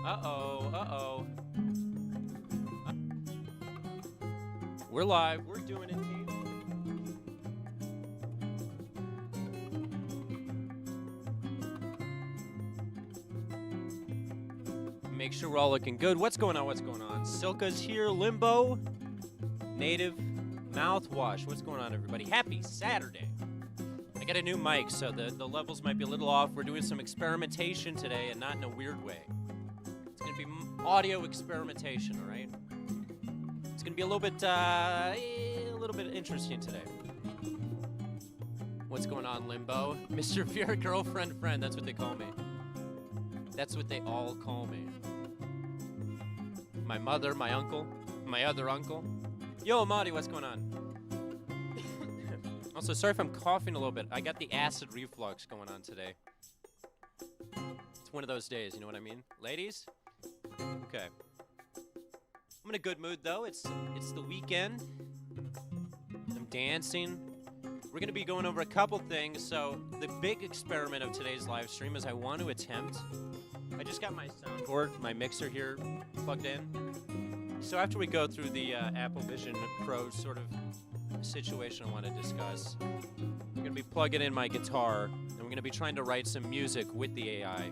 Uh-oh, uh-oh. We're live. We're doing it, team. Make sure we're all looking good. What's going on? What's going on? Silka's here. Limbo. Native. Mouthwash. What's going on, everybody? Happy Saturday. I got a new mic, so the levels might be a little off. We're doing some experimentation today, and not in a weird way. It's going to be audio experimentation, all right? It's going to be a little bit interesting today. What's going on, Limbo? Mr. Fear Girlfriend Friend, that's what they call me. That's what they all call me. My mother, my uncle, my other uncle. Yo, Marty, what's going on? Also, sorry if I'm coughing a little bit. I got the acid reflux going on today. It's one of those days, you know what I mean? Ladies? Okay. I'm in a good mood, though. It's the weekend. I'm dancing. We're going to be going over a couple things. So, the big experiment of today's live stream is I want to attempt... I just got my soundboard, my mixer here plugged in. So after we go through the Apple Vision Pro sort of situation I want to discuss, I'm going to be plugging in my guitar, and we're going to be trying to write some music with the AI.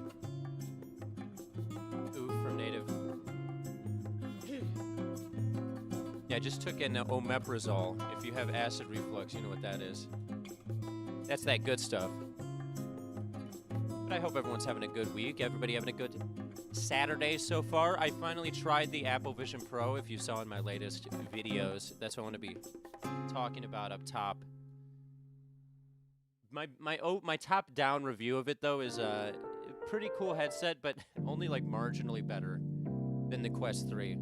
Ooh, from Native. Yeah, I just took in omeprazole. If you have acid reflux, you know what that is. That's that good stuff. But I hope everyone's having a good week. Everybody having a good Saturday so far. I finally tried the Apple Vision Pro, if you saw in my latest videos. That's what I want to be talking about up top. My top-down review of it, though, is a pretty cool headset, but only, like, marginally better than the Quest 3.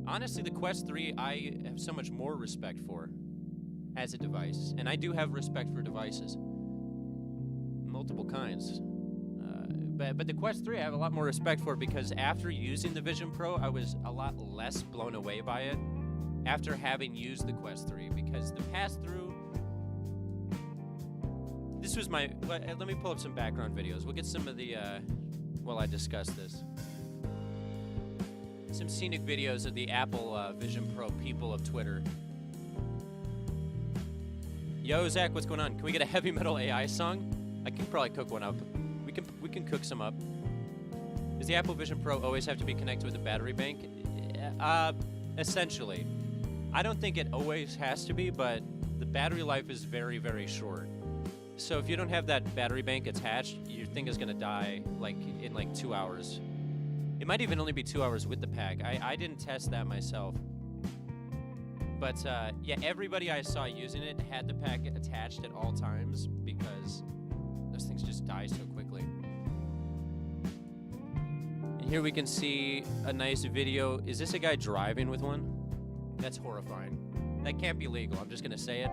Honestly, the Quest 3 I have so much more respect for as a device. And I do have respect for devices. Multiple kinds. But the Quest 3 I have a lot more respect for because after using the Vision Pro, I was a lot less blown away by it after having used the Quest 3 because the pass-through... This was my... Let me pull up some background videos. We'll get some of the... while I discuss this. Some scenic videos of the Apple Vision Pro people of Twitter. Yo, Zach, what's going on? Can we get a heavy metal AI song? I can probably cook one up. We can cook some up. Does the Apple Vision Pro always have to be connected with a battery bank? Essentially. I don't think it always has to be, but the battery life is very, very short. So if you don't have that battery bank attached, your thing is going to die in 2 hours. It might even only be 2 hours with the pack. I didn't test that myself. But yeah, everybody I saw using it had the pack attached at all times because those things just die so quickly. And here we can see a nice video. Is this a guy driving with one? That's horrifying. That can't be legal. I'm just going to say it.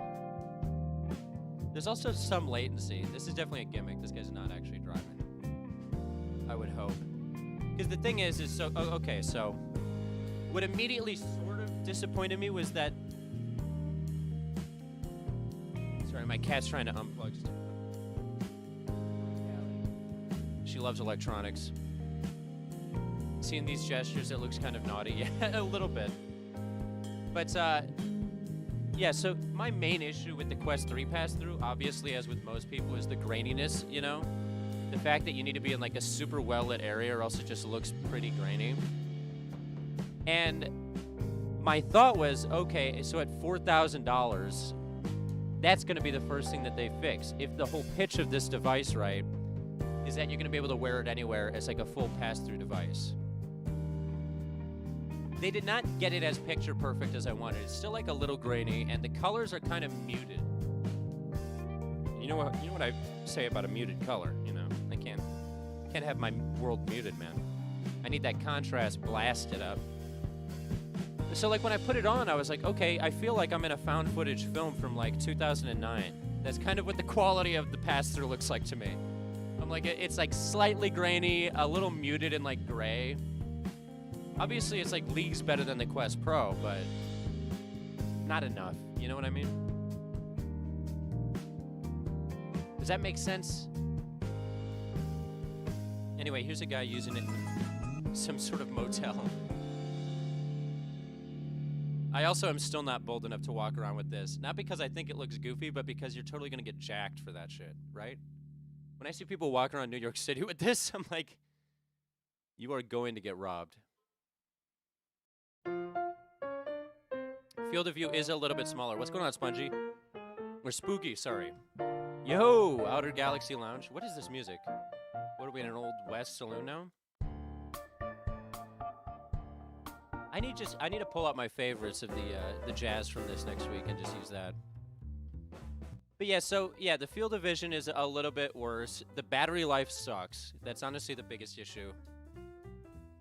There's also some latency. This is definitely a gimmick. This guy's not actually driving. I would hope. Because the thing is so... Oh, okay, so... What immediately sort of disappointed me was that... Sorry, my cat's trying to unplug stuff. She loves electronics. Seeing these gestures, it looks kind of naughty. Yeah, a little bit. But, yeah, so my main issue with the Quest 3 pass-through, obviously, as with most people, is the graininess, you know? The fact that you need to be in, like, a super well-lit area or else it just looks pretty grainy. And my thought was, okay, so at $4,000, that's going to be the first thing that they fix. If the whole pitch of this device, right, is that you're going to be able to wear it anywhere as like a full pass-through device. They did not get it as picture perfect as I wanted. It's still like a little grainy, and the colors are kind of muted. You know what I say about a muted color, you know? I can't have my world muted, man. I need that contrast blasted up. So like when I put it on, I was like, okay, I feel like I'm in a found footage film from like 2009. That's kind of what the quality of the pass-through looks like to me. I'm like, it's like slightly grainy, a little muted and like gray. Obviously, it's like leagues better than the Quest Pro, but not enough. You know what I mean? Does that make sense? Anyway, here's a guy using it. some sort of motel. I also am still not bold enough to walk around with this. Not because I think it looks goofy, but because you're totally going to get jacked for that shit, right? When I see people walking around New York City with this, I'm like, you are going to get robbed. Field of view is a little bit smaller. What's going on, Spongy? Or Spooky, sorry. Yo, Outer Galaxy Lounge. What is this music? What are we in an old West saloon now? I need to pull out my favorites of the jazz from this next week and just use that. But yeah, so yeah, the field of vision is a little bit worse. The battery life sucks. That's honestly the biggest issue.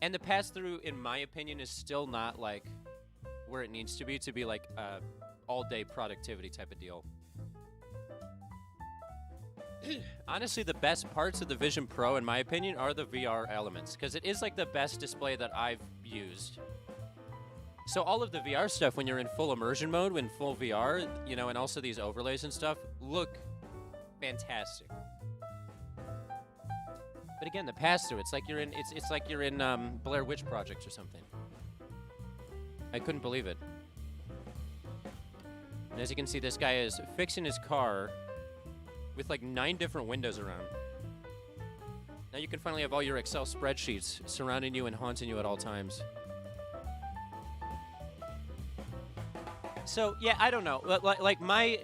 And the pass-through, in my opinion, is still not like where it needs to be like a all-day productivity type of deal. Honestly, the best parts of the Vision Pro, in my opinion, are the VR elements, because it is like the best display that I've used. So all of the VR stuff, when you're in full immersion mode, when full VR, you know, and also these overlays and stuff, look fantastic. But again, the pass-through, it's like you're in, it's like you're in Blair Witch Project or something. I couldn't believe it. And as you can see, this guy is fixing his car with like 9 different windows around. Now you can finally have all your Excel spreadsheets surrounding you and haunting you at all times. So, yeah, I don't know. Like my...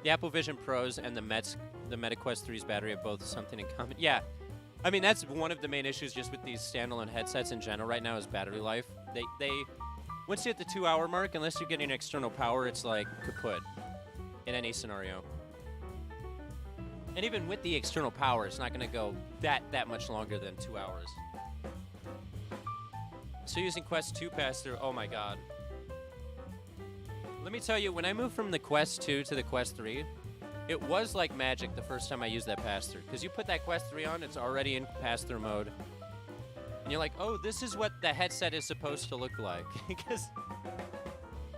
the Apple Vision Pros and the Meta Quest 3's battery have both something in common. Yeah. I mean, that's one of the main issues just with these standalone headsets in general right now is battery life. They once you hit the 2-hour mark, unless you're getting external power, it's like kaput in any scenario. And even with the external power, it's not going to go that much longer than 2 hours. So using Quest 2 pass-through, oh my god. Let me tell you, when I moved from the Quest 2 to the Quest 3, it was like magic the first time I used that pass-through. Because you put that Quest 3 on, it's already in pass-through mode. And you're like, oh, this is what the headset is supposed to look like. Because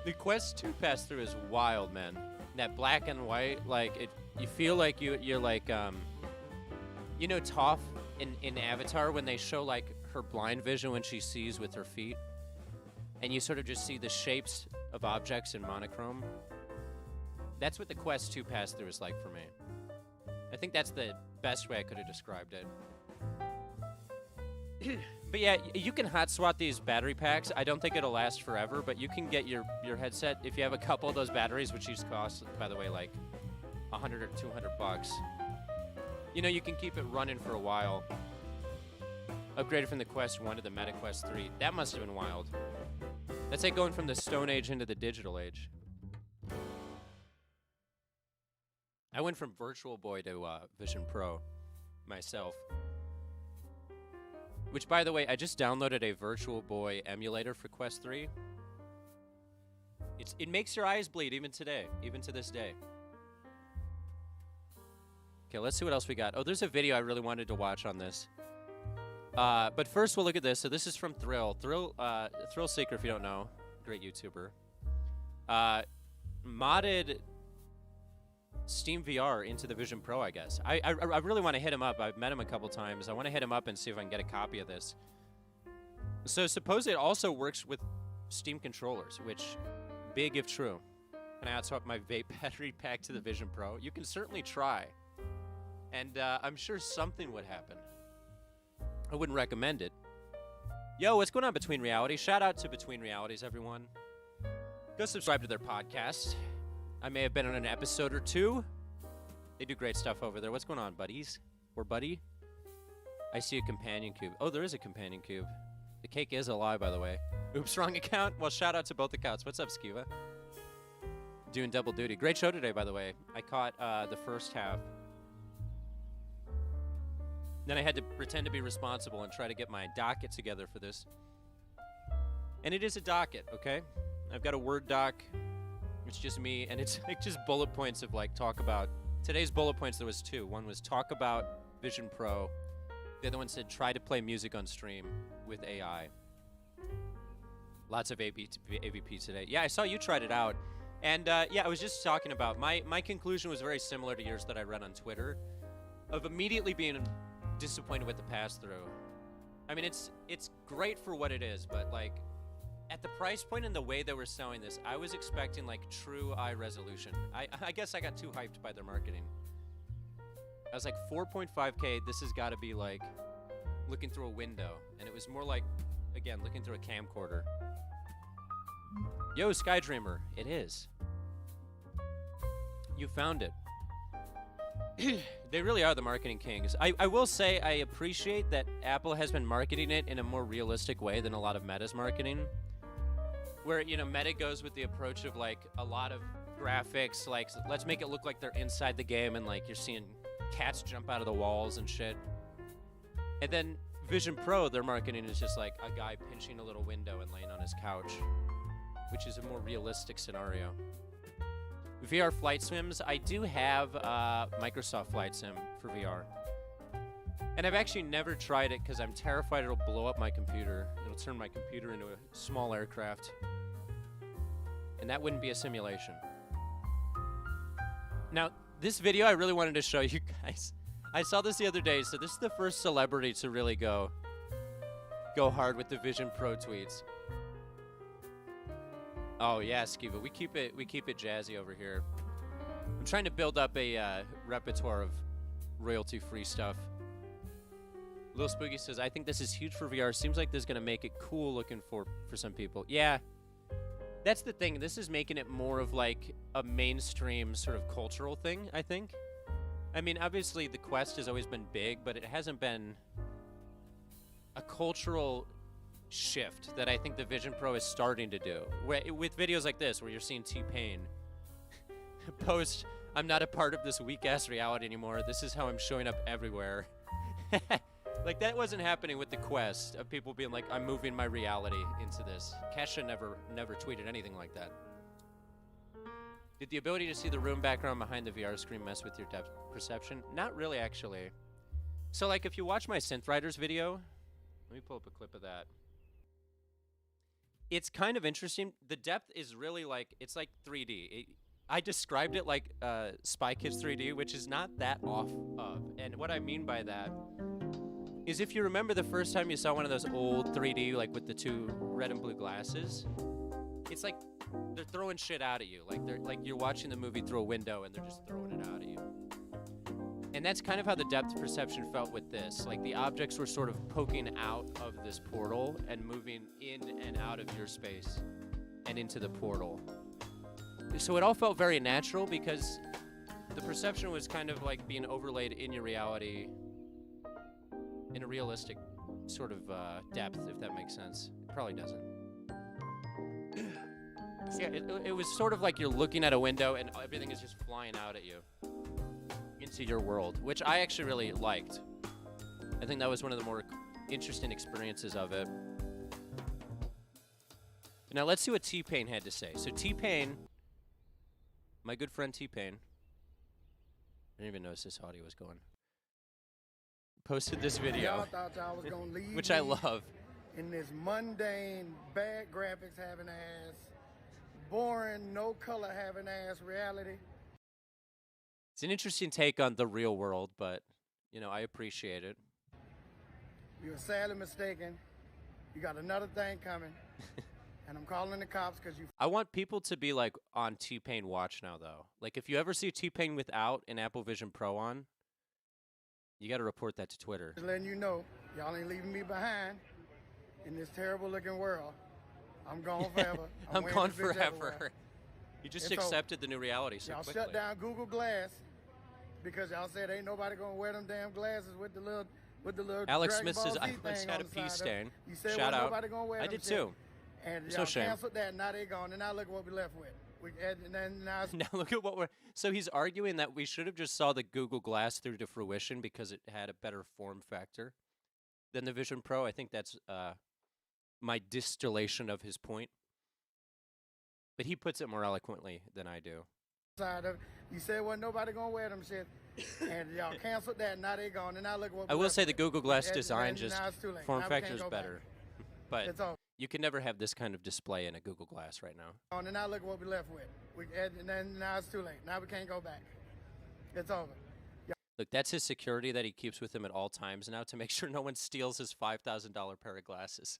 the Quest 2 pass-through is wild, man. That black and white, like, it, you feel like you're like, you know Toph in Avatar when they show, like, her blind vision when she sees with her feet? And you sort of just see the shapes of objects in monochrome. That's what the Quest 2 pass-through is like for me. I think that's the best way I could have described it. But yeah, you can hot swap these battery packs. I don't think it'll last forever, but you can get your headset, if you have a couple of those batteries, which these cost, by the way, like $100 or $200. You know, you can keep it running for a while. Upgraded from the Quest 1 to the Meta Quest 3. That must have been wild. That's like going from the Stone Age into the digital age. I went from Virtual Boy to Vision Pro myself. Which, by the way, I just downloaded a Virtual Boy emulator for Quest 3. It makes your eyes bleed even today, even to this day. Okay, let's see what else we got. Oh, there's a video I really wanted to watch on this. But first, we'll look at this. So this is from Thrill Seeker, if you don't know. Great YouTuber. Modded Steam VR into the Vision Pro, I guess. I really want to hit him up. I've met him a couple times. I want to hit him up and see if I can get a copy of this. So suppose it also works with Steam controllers, which, big if true. Can I swap my vape battery pack to the Vision Pro? You can certainly try. And I'm sure something would happen. I wouldn't recommend it. Yo, what's going on, Between Realities? Shout out to Between Realities, everyone. Go subscribe to their podcast. I may have been on an episode or two. They do great stuff over there. What's going on, buddies? Or buddy? I see a companion cube. Oh, there is a companion cube. The cake is a lie, by the way. Oops, wrong account. Well, shout out to both accounts. What's up, Skiva? Doing double duty. Great show today, by the way. I caught the first half. Then I had to pretend to be responsible and try to get my docket together for this. And it is a docket, okay? I've got a Word doc. It's just me, and it's like just bullet points of like talk about. Today's bullet points, there was 2. One was talk about Vision Pro. The other one said try to play music on stream with AI. Lots of AVP today. Yeah, I saw you tried it out. And yeah, I was just talking about, my conclusion was very similar to yours that I read on Twitter. Of immediately being disappointed with the pass-through. I mean, it's great for what it is, but like at the price point and the way they were selling this, I was expecting like true eye resolution. I guess I got too hyped by their marketing. I was like, 4.5K, this has got to be like looking through a window. And it was more like, again, looking through a camcorder. Yo, Skydreamer, it is. You found it. They really are the marketing kings. I will say I appreciate that Apple has been marketing it in a more realistic way than a lot of Meta's marketing. Where, you know, Meta goes with the approach of like a lot of graphics, like let's make it look like they're inside the game and like you're seeing cats jump out of the walls and shit. And then Vision Pro, their marketing is just like a guy pinching a little window and laying on his couch, which is a more realistic scenario. VR Flight Sims, I do have Microsoft Flight Sim for VR. And I've actually never tried it because I'm terrified it'll blow up my computer. It'll turn my computer into a small aircraft. And that wouldn't be a simulation. Now, this video I really wanted to show you guys. I saw this the other day, so this is the first celebrity to really go hard with the Vision Pro tweets. Oh yeah, Skiva, we keep it jazzy over here. I'm trying to build up a repertoire of royalty-free stuff. Lil Spooky says, I think this is huge for VR. Seems like this is going to make it cool looking for some people. Yeah, that's the thing. This is making it more of like a mainstream sort of cultural thing, I think. I mean, obviously the Quest has always been big, but it hasn't been a cultural shift that I think the Vision Pro is starting to do. With videos like this, where you're seeing T-Pain post, I'm not a part of this weak-ass reality anymore. This is how I'm showing up everywhere. Like, that wasn't happening with the Quest, of people being like, I'm moving my reality into this. Kesha never tweeted anything like that. Did the ability to see the room background behind the VR screen mess with your depth perception? Not really, actually. So, like, if you watch my Synth Riders video, let me pull up a clip of that. It's kind of interesting. The depth is really like, it's like 3D. I described it like Spy Kids 3D, which is not that off of. And what I mean by that is if you remember the first time you saw one of those old 3D, like with the two red and blue glasses, it's like they're throwing shit out at you. Like you're watching the movie through a window and they're just throwing it out at you. And that's kind of how the depth perception felt with this. Like the objects were sort of poking out of this portal and moving in and out of your space and into the portal. So it all felt very natural because the perception was kind of like being overlaid in your reality in a realistic sort of depth, if that makes sense. It probably doesn't. Yeah, it was sort of like you're looking at a window and everything is just flying out at you into your world, which I actually really liked. I think that was one of the more interesting experiences of it. Now let's see what T-Pain had to say. So T-Pain, my good friend T-Pain, I didn't even notice this audio was going, posted this video, y'all was gonna leave which I love. In this mundane, bad graphics having ass, boring, no color having ass reality. It's an interesting take on the real world, but, you know, I appreciate it. You're sadly mistaken. You got another thing coming, and I'm calling the cops because you... I want people to be, like, on T-Pain watch now, though. Like, if you ever see T-Pain without an Apple Vision Pro on, you got to report that to Twitter. Just letting you know, y'all ain't leaving me behind in this terrible-looking world. I'm gone forever. I'm gone forever. You just accepted the new reality so quickly. Y'all shut down Google Glass because y'all said ain't nobody gonna wear them damn glasses with the little Alex Dragon Smith Ball says Z I thing once had a on the pee side of it. stain. You said Shout out. Nobody gonna wear I them did shit. too. And It's y'all no shame. canceled that, and now they gone, and now look what we left with. Now look at what we're... So he's arguing that we should have just saw the Google Glass through to fruition because it had a better form factor than the Vision Pro. I think that's my distillation of his point. But he puts it more eloquently than I do. You said wasn't nobody gonna wear them shit, and y'all canceled that. Now they gone, and now look what. I will say the Google Glass design and just now it's too late. form Now we factor can't is go better, back. but It's over. you can never have this kind of display in a Google Glass right now. And now look what we left with. And then now it's too late. Now we can't go back. It's over. Look, that's his security that he keeps with him at all times now to make sure no one steals his $5,000 pair of glasses.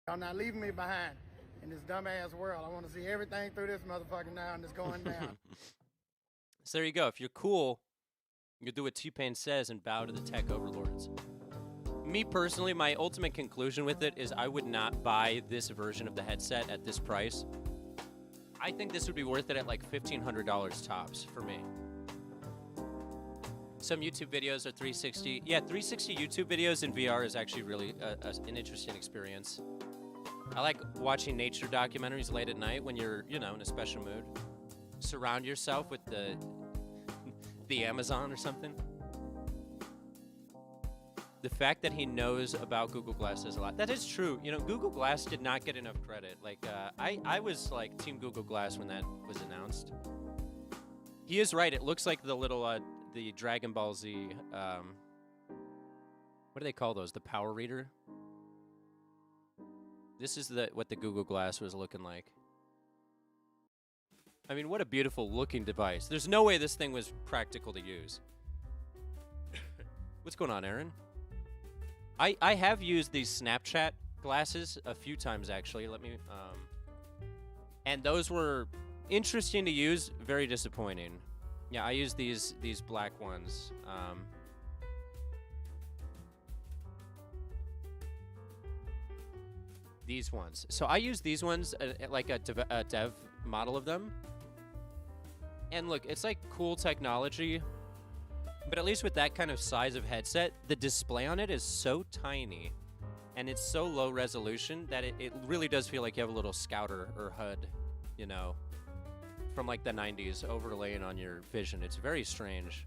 Y'all not leaving me behind in this dumbass world. I want to see everything through this motherfucker now, and it's going down. So there you go. If you're cool, you do what T-Pain says and bow to the tech overlords. Me personally, my ultimate conclusion with it is I would not buy this version of the headset at this price. I think this would be worth it at like $1,500 tops for me. Some YouTube videos are 360. Yeah, 360 YouTube videos in VR is actually really an interesting experience. I like watching nature documentaries late at night when you're, in a special mood. Surround yourself with the Amazon or something. The fact that he knows about Google Glass says a lot. That is true. Google Glass did not get enough credit. Like, I was like Team Google Glass when that was announced. He is right. It looks like the little, the Dragon Ball Z, what do they call those? The Power Reader? This is what the Google Glass was looking like. I mean, what a beautiful looking device. There's no way this thing was practical to use. What's going on, Aaron? I have used these Snapchat glasses a few times, actually. And those were interesting to use, very disappointing. Yeah, I use these black ones. These ones. So I use these ones, like a dev model of them. And look, it's like cool technology, but at least with that kind of size of headset, the display on it is so tiny and it's so low resolution that it really does feel like you have a little Scouter or HUD, from like the 90s overlaying on your vision. It's very strange.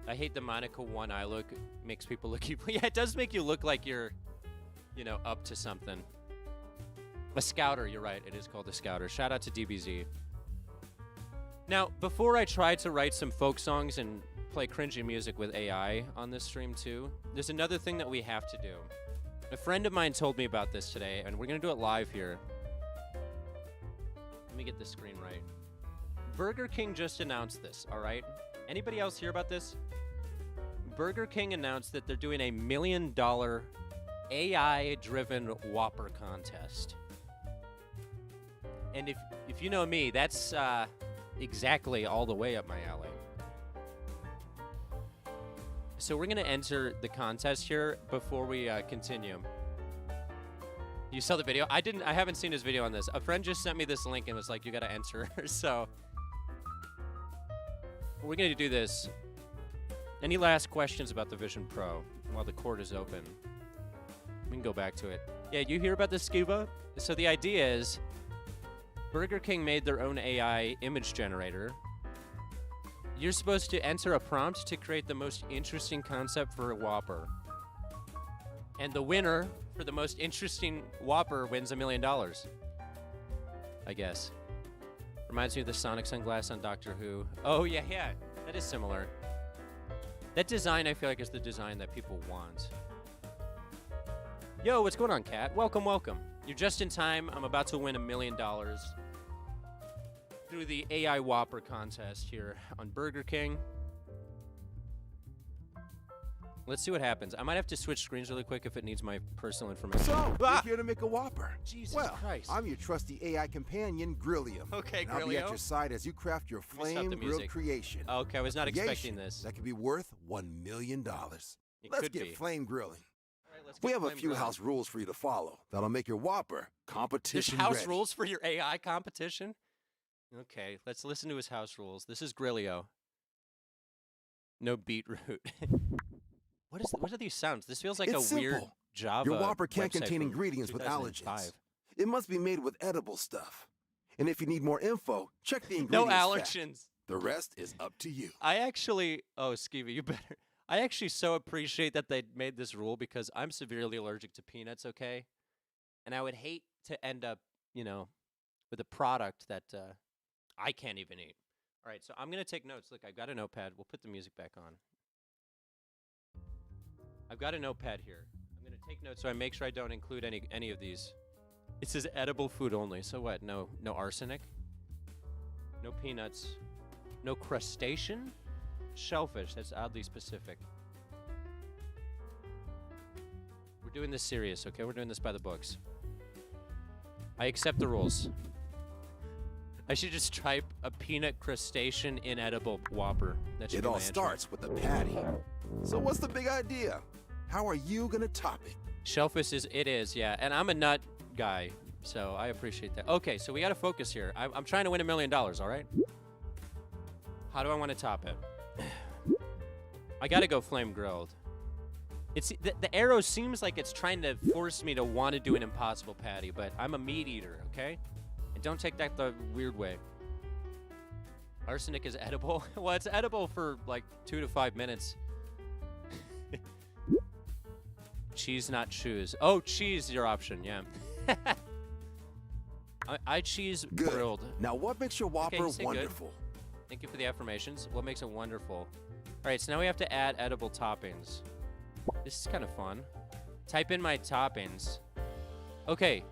I hate the Monica one eye look. It makes people look evil. Yeah, it does make you look like you're, up to something. A Scouter, you're right. It is called a Scouter. Shout out to DBZ. Now, before I try to write some folk songs and play cringy music with AI on this stream too, there's another thing that we have to do. A friend of mine told me about this today, and we're going to do it live here. Let me get the screen right. Burger King just announced this, all right? Anybody else hear about this? Burger King announced that they're doing a $1 million AI-driven Whopper contest. And if you know me, that's exactly all the way up my alley. So we're going to enter the contest here before we continue. You saw the video? I haven't seen his video on this. A friend just sent me this link and was like, you got to enter. So we're going to do this. Any last questions about the Vision Pro while the court is open? We can go back to it. Yeah, you hear about this, Scuba? So the idea is Burger King made their own AI image generator. You're supposed to enter a prompt to create the most interesting concept for a Whopper. And the winner for the most interesting Whopper wins $1 million. I guess. Reminds me of the Sonic sunglass on Doctor Who. Oh, yeah. That is similar. That design, I feel like, is the design that people want. Yo, what's going on, Kat? Welcome. You're just in time. I'm about to win $1 million through the AI Whopper contest here on Burger King. Let's see what happens. I might have to switch screens really quick if it needs my personal information. So, you're here to make a Whopper. Jesus Christ. I'm your trusty AI companion, Grillium. Okay, and I'll be Grillio. at your side as you craft your flame grilled creation. Okay, I was not expecting this. That could be worth $1 million. Let's get flame grilling. We have a few house rules for you to follow that'll make your Whopper competition There's house ready. rules for your AI competition? Okay, let's listen to his house rules. This is Grillio. No beetroot. What are these sounds? This feels like It's a weird simple. Java Your Whopper can't website contain from ingredients with 2005. allergens. It must be made with edible stuff. And if you need more info, check the ingredients No fact. allergens. The rest is up to you. Oh, Skeevy, you better. I actually so appreciate that they made this rule because I'm severely allergic to peanuts, okay? And I would hate to end up, with a product that I can't even eat. All right, so I'm going to take notes. Look, I've got a notepad. We'll put the music back on. I've got a notepad here. I'm going to take notes so I make sure I don't include any of these. It says edible food only. So what? No arsenic? No peanuts? No crustacean? Shellfish. That's oddly specific. We're doing this serious, okay? We're doing this by the books. I accept the rules. I should just type a peanut crustacean inedible Whopper. That should It be my all entry. starts with the patty. So what's the big idea? How are you gonna top it? Shellfish is, yeah. And I'm a nut guy, so I appreciate that. Okay, so we got to focus here. I'm trying to win $1 million, all right? How do I want to top it? I got to go flame grilled. It's the arrow seems like it's trying to force me to want to do an impossible patty, but I'm a meat eater, okay? And don't take that the weird way. Arsenic is edible? Well, it's edible for like 2 to 5 minutes. Cheese, not choose. Oh, cheese, your option, yeah. I cheese Good. grilled. Now what makes your Whopper you say good. wonderful? Thank you for the affirmations. What makes it wonderful? All right, so now we have to add edible toppings. This is kind of fun. Type in my toppings. Okay.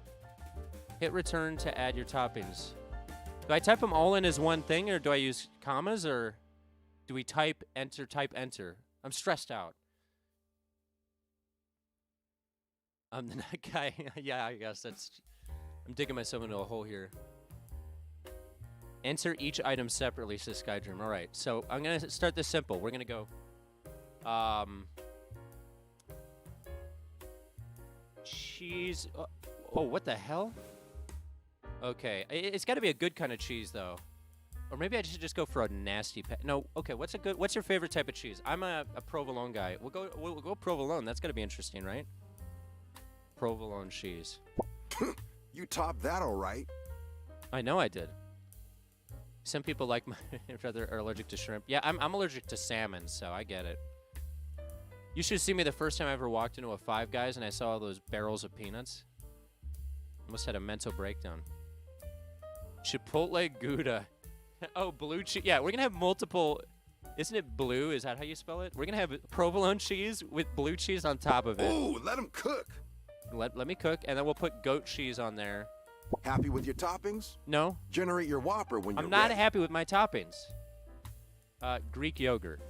Hit return to add your toppings. Do I type them all in as one thing, or do I use commas, or do we type enter? I'm stressed out. I'm the nut guy. Yeah, I guess that's... I'm digging myself into a hole here. Enter each item separately, says Skydream. All right, so I'm going to start this simple. We're going to go... cheese... oh, what the hell? Okay, it's got to be a good kind of cheese, though. Or maybe I should just go for a nasty no, okay, what's your favorite type of cheese? I'm a provolone guy. We'll go provolone. That's got to be interesting, right? Provolone cheese. You topped that all right. I know I did. Some people like my rather are allergic to shrimp. Yeah, I'm allergic to salmon, so I get it. You should see me the first time I ever walked into a Five Guys and I saw all those barrels of peanuts. Almost had a mental breakdown. Chipotle Gouda. Oh, blue cheese. Yeah, we're gonna have multiple. Isn't it blue? Is that how you spell it? We're gonna have provolone cheese with blue cheese on top of it. Ooh, let them cook. Let me cook, and then we'll put goat cheese on there. Happy with your toppings? No, Generate your Whopper when you're I'm not ready. happy with my toppings. Greek yogurt.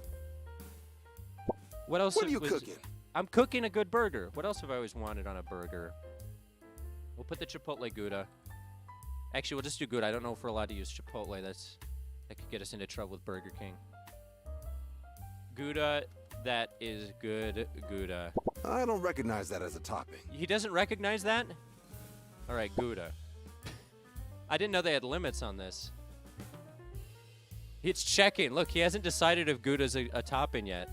What else? What are you cooking? I'm cooking a good burger. What else have I always wanted on a burger? We'll put the Chipotle Gouda. Actually, we'll just do Gouda. I don't know if we're allowed to use Chipotle. That could get us into trouble with Burger King. Gouda, that is good Gouda. I don't recognize that as a topping. He doesn't recognize that? All right, Gouda. I didn't know they had limits on this. It's checking. Look, he hasn't decided if Gouda's a topping yet.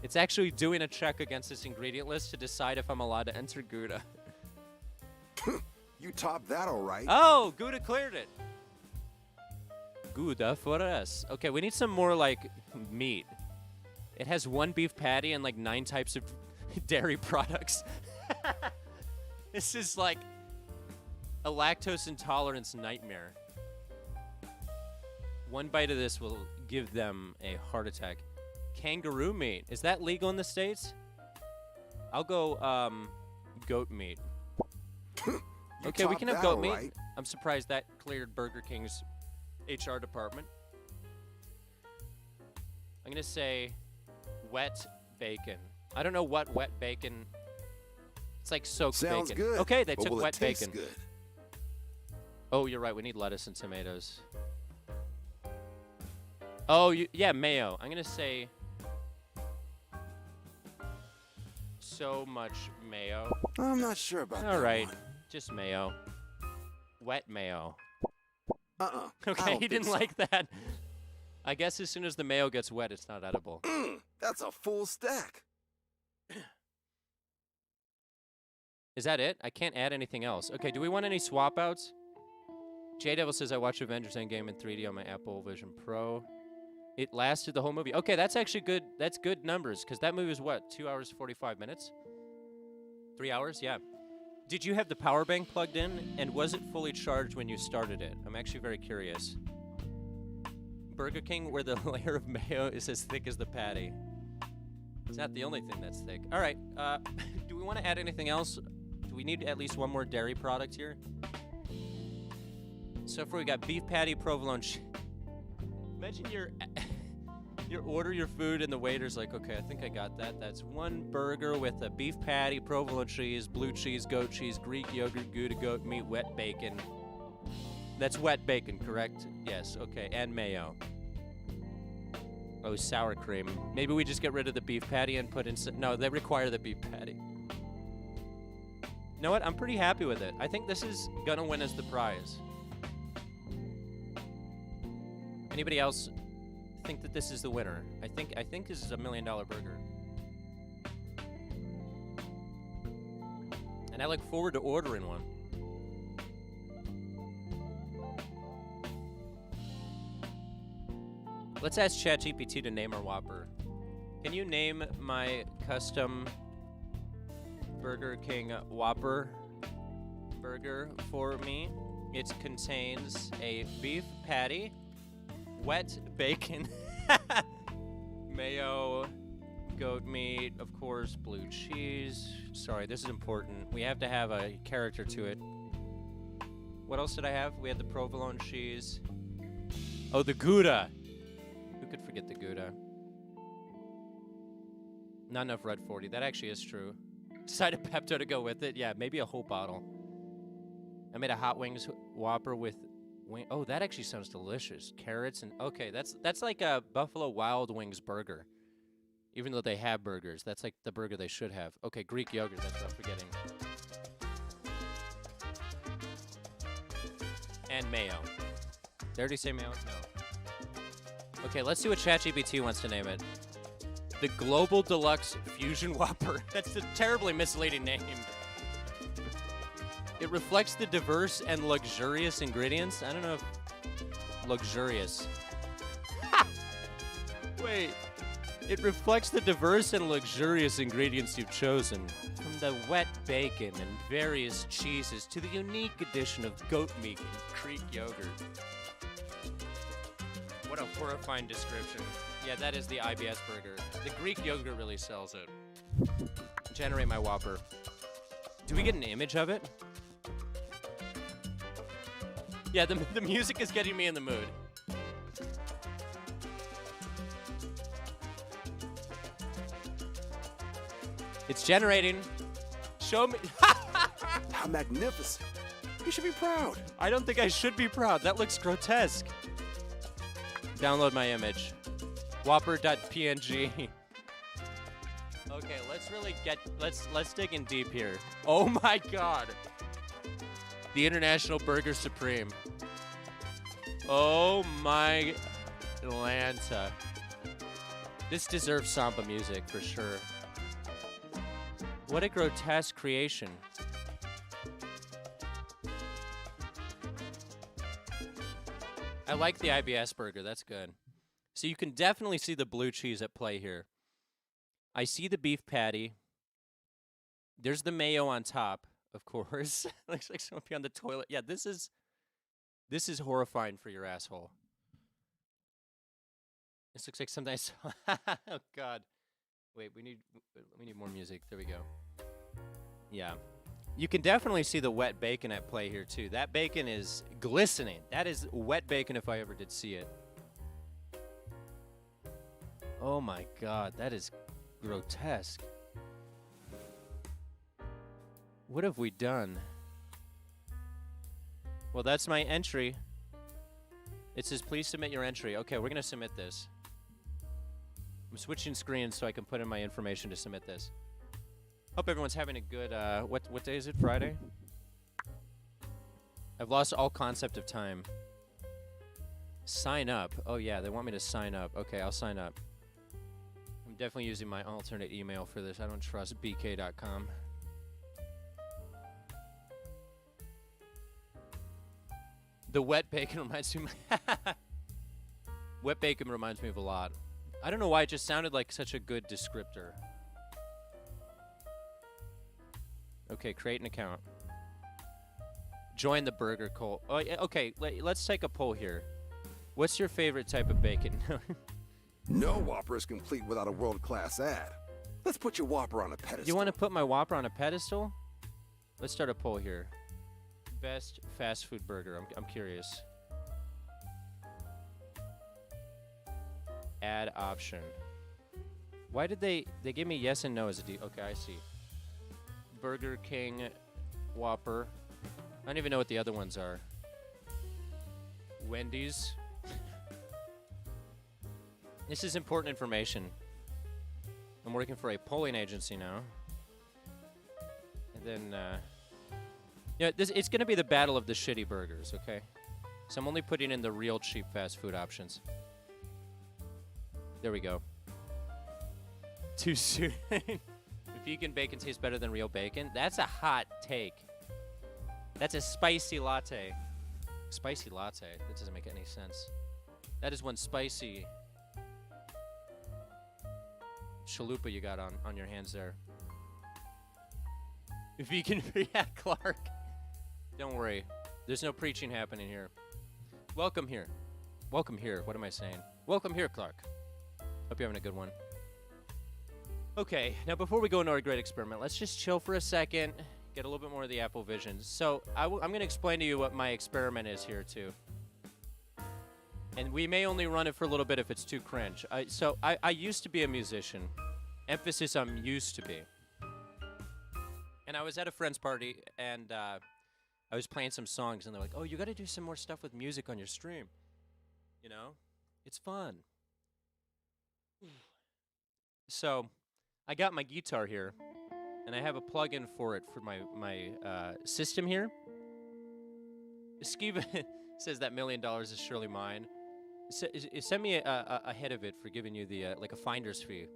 It's actually doing a check against this ingredient list to decide if I'm allowed to enter Gouda. You topped that all right. Oh, Gouda cleared it. Gouda for us. Okay, we need some more, like, meat. It has 1 beef patty and, like, 9 types of dairy products. This is, like, a lactose intolerance nightmare. 1 bite of this will give them a heart attack. Kangaroo meat. Is that legal in the States? I'll go, goat meat. Okay, we can have goat meat. Right. I'm surprised that cleared Burger King's HR department. I'm going to say wet bacon. I don't know what wet bacon... It's like soaked Sounds bacon. good. Okay, they But took will it wet taste bacon. good? Oh, you're right. We need lettuce and tomatoes. Oh, yeah, mayo. I'm going to say so much mayo. I'm not sure about that. All right, one. just mayo. Wet mayo. I Okay, don't he think didn't so. like that. I guess as soon as the mayo gets wet, it's not edible. That's a full stack. Is that it? I can't add anything else. Okay, do we want any swap outs? J-Devil says I watched Avengers Endgame in 3D on my Apple Vision Pro. It lasted the whole movie. Okay, that's actually good. That's good numbers, because that movie was what, 2 hours, 45 minutes? 3 hours? Yeah. Did you have the power bank plugged in, and was it fully charged when you started it? I'm actually very curious. Burger King, where the layer of mayo is as thick as the patty. It's not the only thing that's thick. All right, do we want to add anything else? Do we need at least one more dairy product here? So far we got beef patty, provolone. Imagine you're You order your food and the waiter's like, okay, I think I got that. That's one burger with a beef patty, provolone cheese, blue cheese, goat cheese, Greek yogurt, Gouda goat meat, wet bacon. That's wet bacon, correct? Yes, okay, and mayo. Oh, sour cream. Maybe we just get rid of the beef patty and put in no, they require the beef patty. You know what? I'm pretty happy with it. I think this is gonna win us the prize. Anybody else think that this is the winner? I think this is $1 million burger. And I look forward to ordering one. Let's ask ChatGPT to name our Whopper. Can you name my custom Burger King Whopper burger for me? It contains a beef patty, wet bacon, mayo, goat meat, of course, blue cheese. Sorry, this is important. We have to have a character to it. What else did I have? We had the provolone cheese. Oh, the Gouda. Who could forget the Gouda? Not enough Red 40. That actually is true. Side of Pepto to go with it. Yeah, maybe a whole bottle. I made a hot wings Whopper with wing. Oh, that actually sounds delicious. Carrots and okay, that's like a Buffalo Wild Wings burger. Even though they have burgers, that's like the burger they should have. Okay, Greek yogurt. That's what I'm forgetting. And mayo. Did I already say mayo? No. Okay, let's see what ChatGPT wants to name it. The Global Deluxe Fusion Whopper. That's a terribly misleading name. It reflects the diverse and luxurious ingredients. I don't know if luxurious. Ha! Wait. It reflects the diverse and luxurious ingredients you've chosen. From the wet bacon and various cheeses to the unique addition of goat meat and Greek yogurt. What a horrifying description. Yeah, that is the IBS burger. The Greek yogurt really sells it. Generate my Whopper. Do we get an image of it? Yeah, the music is getting me in the mood. It's generating. Show me. How magnificent. You should be proud. I don't think I should be proud. That looks grotesque. Download my image. Whopper.png. Okay, let's really let's dig in deep here. Oh my god. The International Burger Supreme. Oh my Atlanta. This deserves samba music for sure. What a grotesque creation. I like the IBS burger. That's good. So you can definitely see the blue cheese at play here. I see the beef patty. There's the mayo on top, of course. Looks like someone on the toilet. Yeah, this is horrifying for your asshole. This looks like something I saw. Oh god. Wait, we need more music. There we go. Yeah. You can definitely see the wet bacon at play here too. That bacon is glistening. That is wet bacon if I ever did see it. Oh my god, that is grotesque. What have we done? Well, that's my entry. It says, please submit your entry. Okay, we're going to submit this. I'm switching screens so I can put in my information to submit this. Hope everyone's having a good, what day is it? Friday? I've lost all concept of time. Sign up. Oh yeah, they want me to sign up. Okay, I'll sign up. I'm definitely using my alternate email for this. I don't trust bk.com. The wet bacon reminds me wet bacon reminds me of a lot. I don't know why it just sounded like such a good descriptor. Okay, create an account. Join the burger cult. Oh, yeah, okay, let's take a poll here. What's your favorite type of bacon? No Whopper is complete without a world-class ad. Let's put your Whopper on a pedestal. You want to put my Whopper on a pedestal? Let's start a poll here. Best fast food burger. I'm curious. add option. Why did they gave me yes and no as a D? Okay, I see. Burger King, Whopper. I don't even know what the other ones are. Wendy's. This is important information. I'm working for a polling agency now. And then, yeah, it's going to be the battle of the shitty burgers, okay? So I'm only putting in the real cheap fast food options. There we go. Too soon. Vegan bacon tastes better than real bacon. That's a hot take. That's a spicy latte. Spicy latte? That doesn't make any sense. That is one spicy chalupa you got on your hands there. Vegan, yeah, Clark. Don't worry. There's no preaching happening here. Welcome here. Welcome here. What am I saying? Welcome here, Clark. Hope you're having a good one. Okay, now before we go into our great experiment, let's just chill for a second, get a little bit more of the Apple Vision. So I'm going to explain to you what my experiment is here, too. And we may only run it for a little bit if it's too cringe. I used to be a musician. Emphasis on used to be. And I was at a friend's party, and I was playing some songs, and they're like, oh, you got to do some more stuff with music on your stream. You know? It's fun. So I got my guitar here, and I have a plug-in for it for my system here. Skiva says that $1 million is surely mine. Send me a hit of it for giving you the like a finder's fee.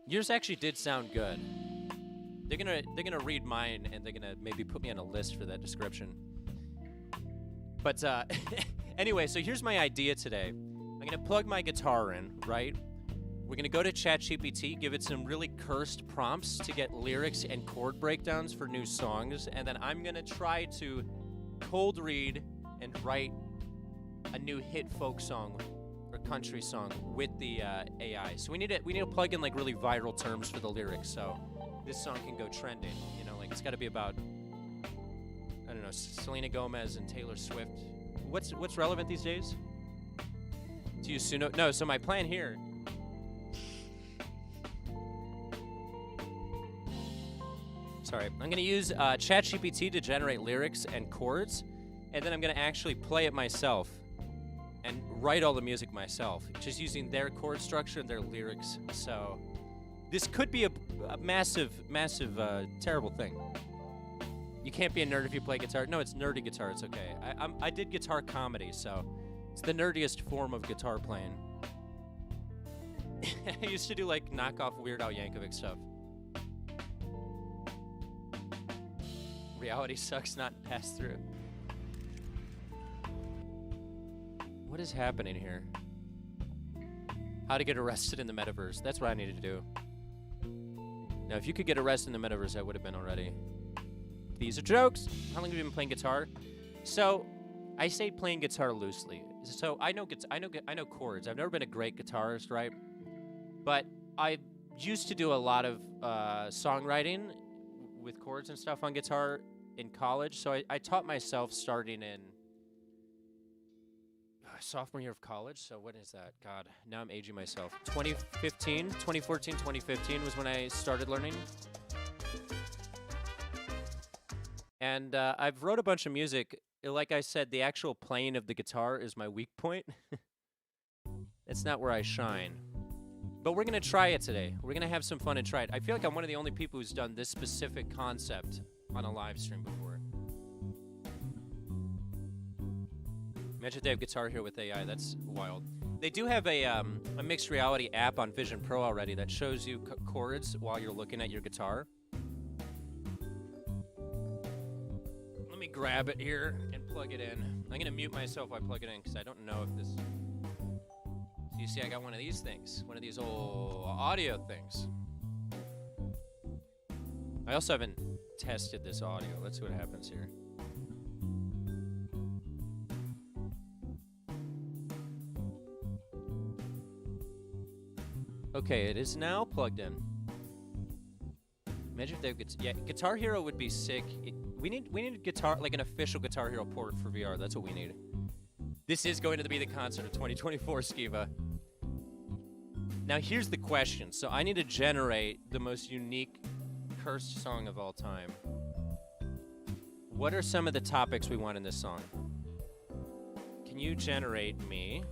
Yours actually did sound good. They're gonna read mine, and they're gonna maybe put me on a list for that description. But anyway, so here's my idea today. I'm gonna plug my guitar in, right? We're gonna go to ChatGPT, give it some really cursed prompts to get lyrics and chord breakdowns for new songs, and then I'm gonna try to cold read and write a new hit folk song or country song with the AI. So we need to plug in like really viral terms for the lyrics, so this song can go trending. You know, like it's got to be about, I don't know, Selena Gomez and Taylor Swift. What's relevant these days? To use Suno? No. So my plan here. Sorry, I'm gonna use ChatGPT to generate lyrics and chords, and then I'm gonna actually play it myself and write all the music myself, just using their chord structure and their lyrics. So this could be a massive, terrible thing. You can't be a nerd if you play guitar. No, it's nerdy guitar. It's okay. I did guitar comedy, so it's the nerdiest form of guitar playing. I used to do like knockoff Weird Al Yankovic stuff. Reality sucks, not pass through. What is happening here? How to get arrested in the metaverse. That's what I needed to do. Now, if you could get arrested in the metaverse, I would have been already. These are jokes. How long have you been playing guitar? So, I say playing guitar loosely. So I know chords. I've never been a great guitarist, right? But I used to do a lot of songwriting with chords and stuff on guitar in college. So I taught myself starting in sophomore year of college. So what is that? God, now I'm aging myself. 2014, 2015 was when I started learning. And I've wrote a bunch of music. Like I said, the actual playing of the guitar is my weak point. It's not where I shine. But we're going to try it today. We're going to have some fun and try it. I feel like I'm one of the only people who's done this specific concept on a live stream before. Imagine if they have Guitar Hero with AI. That's wild. They do have a mixed reality app on Vision Pro already that shows you chords while you're looking at your guitar. Let me grab it here and plug it in. I'm going to mute myself while I plug it in because I don't know if this... So you see I got one of these things. One of these old audio things. I also haven't tested this audio. Let's see what happens here. Okay, it is now plugged in. Imagine if they could... Yeah, Guitar Hero would be sick. We need guitar, like an official Guitar Hero port for VR. That's what we need. This is going to be the concert of 2024, Skiva. Now here's the question. So I need to generate the most unique cursed song of all time. What are some of the topics we want in this song? Can you generate me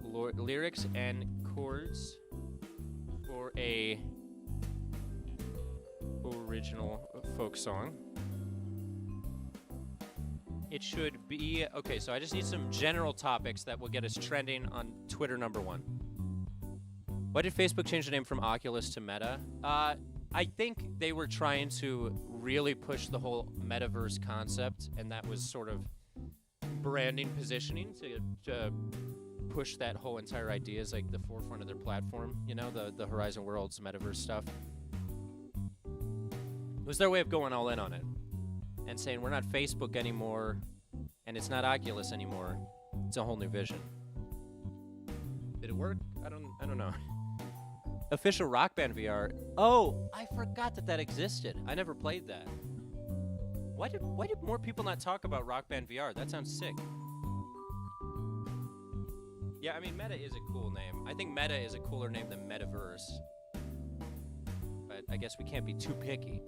lyrics and chords for a original folk song? It should be, okay, so I just need some general topics that will get us trending on Twitter #1. Why did Facebook change the name from Oculus to Meta? I think they were trying to really push the whole metaverse concept, and that was sort of branding positioning to push that whole entire idea as like the forefront of their platform, you know, the Horizon Worlds metaverse stuff. It was their way of going all in on it and saying we're not Facebook anymore and it's not Oculus anymore. It's a whole new vision. Did it work? I don't know. Official Rock Band VR. Oh, I forgot that existed. I never played that. Why did more people not talk about Rock Band VR? That sounds sick. Yeah, I mean, Meta is a cool name. I think Meta is a cooler name than Metaverse. But I guess we can't be too picky.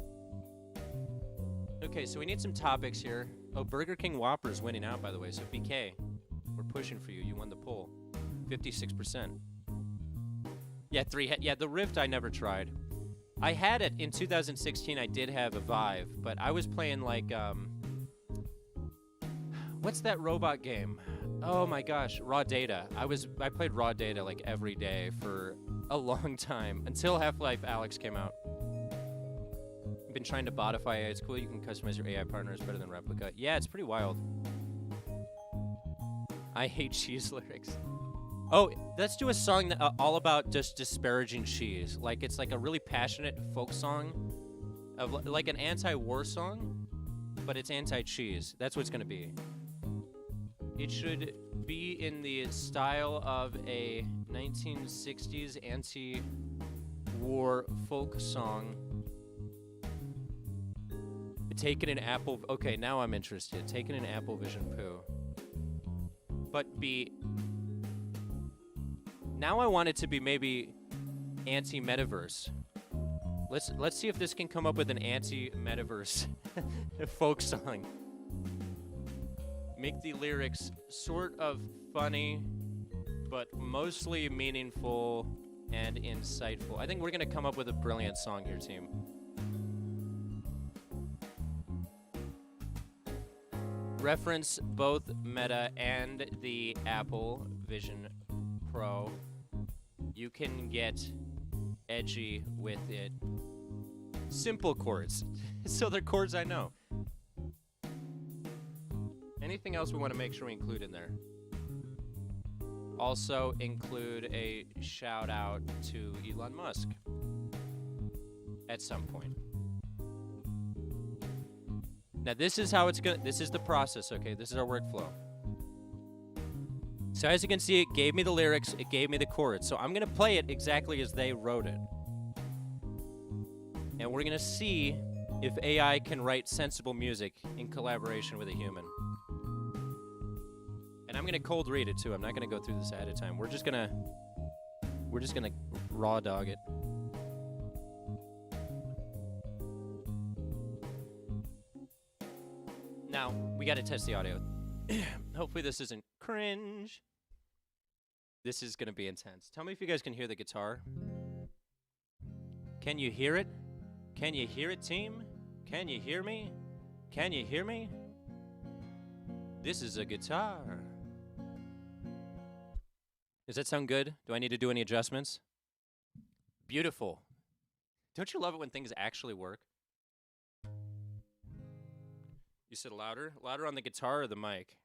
Okay, so we need some topics here. Oh, Burger King Whopper's winning out, by the way. So BK, we're pushing for you. You won the poll. 56%. Yeah, the Rift I never tried. I had it in 2016. I did have a Vive, but I was playing like what's that robot game? Oh my gosh, Raw Data. I played Raw Data like every day for a long time until Half-Life Alyx came out. I've been trying to botify AI. It's cool. You can customize your AI partners better than Replica. Yeah, it's pretty wild. I hate cheese lyrics. Oh, let's do a song that, all about just disparaging cheese. Like, it's like a really passionate folk song, of like an anti-war song, but it's anti-cheese. That's what it's going to be. It should be in the style of a 1960s anti-war folk song. Taken an Apple... Okay, now I'm interested. Taken an Apple Vision Poo. But be... Now I want it to be maybe anti-metaverse. Let's see if this can come up with an anti-metaverse folk song. Make the lyrics sort of funny, but mostly meaningful and insightful. I think we're gonna come up with a brilliant song here, team. Reference both Meta and the Apple Vision Pro. You can get edgy with it. Simple chords. So they're chords I know. Anything else we want to make sure we include in there? Also include a shout out to Elon Musk at some point. Now this is how it's going. This is the process, okay? This is our workflow. So as you can see, it gave me the lyrics, it gave me the chords. So I'm going to play it exactly as they wrote it. And we're going to see if AI can write sensible music in collaboration with a human. And I'm going to cold read it too. I'm not going to go through this ahead of time. We're just going to raw dog it. Now, we got to test the audio. Hopefully this isn't cringe. This is going to be intense. Tell me if you guys can hear the guitar. Can you hear it? Can you hear it, team? Can you hear me? Can you hear me? This is a guitar. Does that sound good? Do I need to do any adjustments? Beautiful. Don't you love it when things actually work? You said louder? Louder on the guitar or the mic?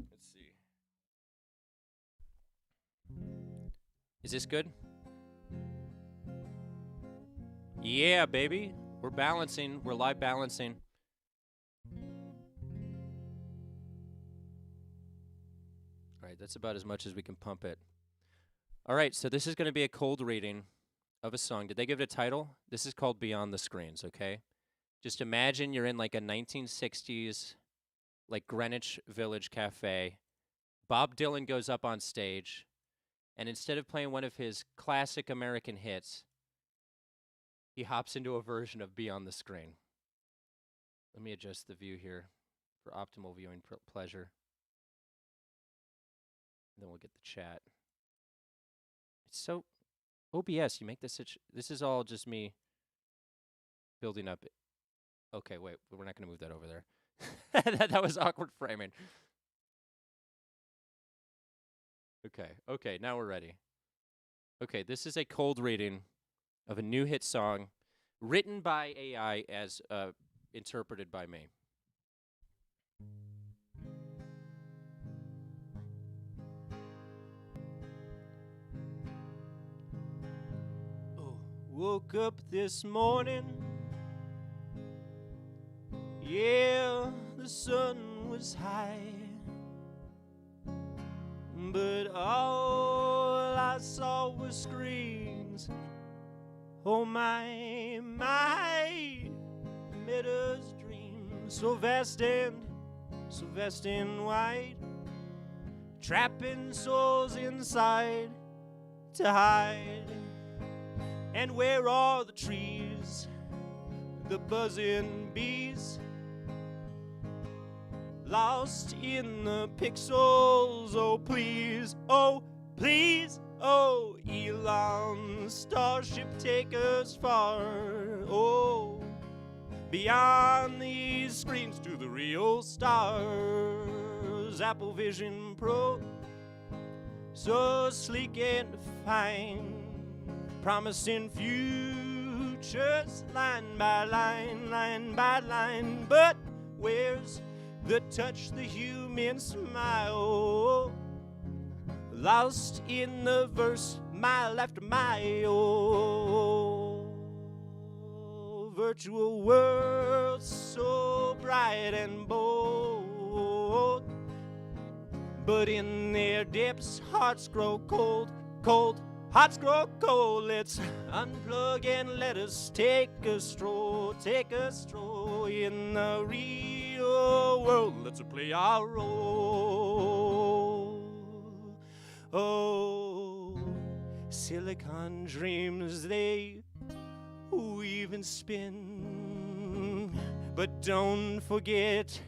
Let's see. Is this good? Yeah, baby. We're balancing. We're live balancing. All right, that's about as much as we can pump it. All right, so this is going to be a cold reading of a song. Did they give it a title? This is called Beyond the Screens, okay? Just imagine you're in like a 1960s, like Greenwich Village cafe, Bob Dylan goes up on stage, and instead of playing one of his classic American hits, he hops into a version of Beyond the Screen. Let me adjust the view here for optimal viewing pleasure. And then we'll get the chat. It's so OBS, you make this such. This is all just me building up. Okay, wait, we're not going to move that over there. that was awkward framing. Okay, now we're ready. Okay, this is a cold reading of a new hit song written by AI as interpreted by me. Oh, woke up this morning. Yeah, the sun was high. But all I saw was screens. Oh my, Meadows dream, so vast and wide, trapping souls inside to hide. And where are the trees, the buzzing bees? Lost in the pixels, oh please, oh Elon, starship take us far, oh, beyond these screens to the real stars. Apple Vision Pro, so sleek and fine, promising futures line by line, but where's the touch, the human smile? Lost in the verse, mile after mile. Virtual world so bright and bold, but in their depths hearts grow cold. Hearts grow cold. Let's unplug and let us take a stroll in the real world. Let's play our role. Oh, silicon dreams, they weave and spin, but don't forget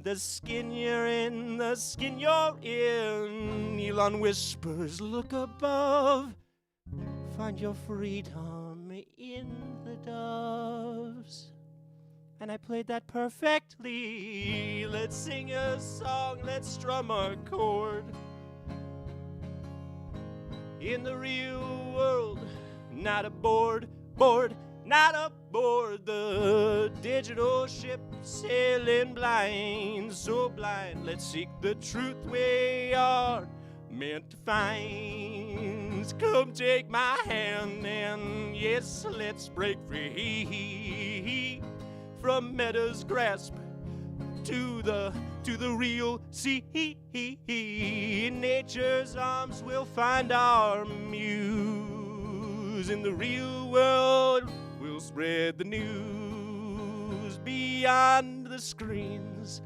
the skin you're in, the skin you're in. Elon whispers, look above, find your freedom in the doves. And I played that perfectly. Let's sing a song, let's strum a chord. In the real world, not aboard, not aboard the digital ship, sailing blind, so blind. Let's seek the truth we are meant to find. Come take my hand and yes, let's break free from Meta's grasp to the real sea. In nature's arms we'll find our muse. In the real world we'll spread the news. Beyond the screens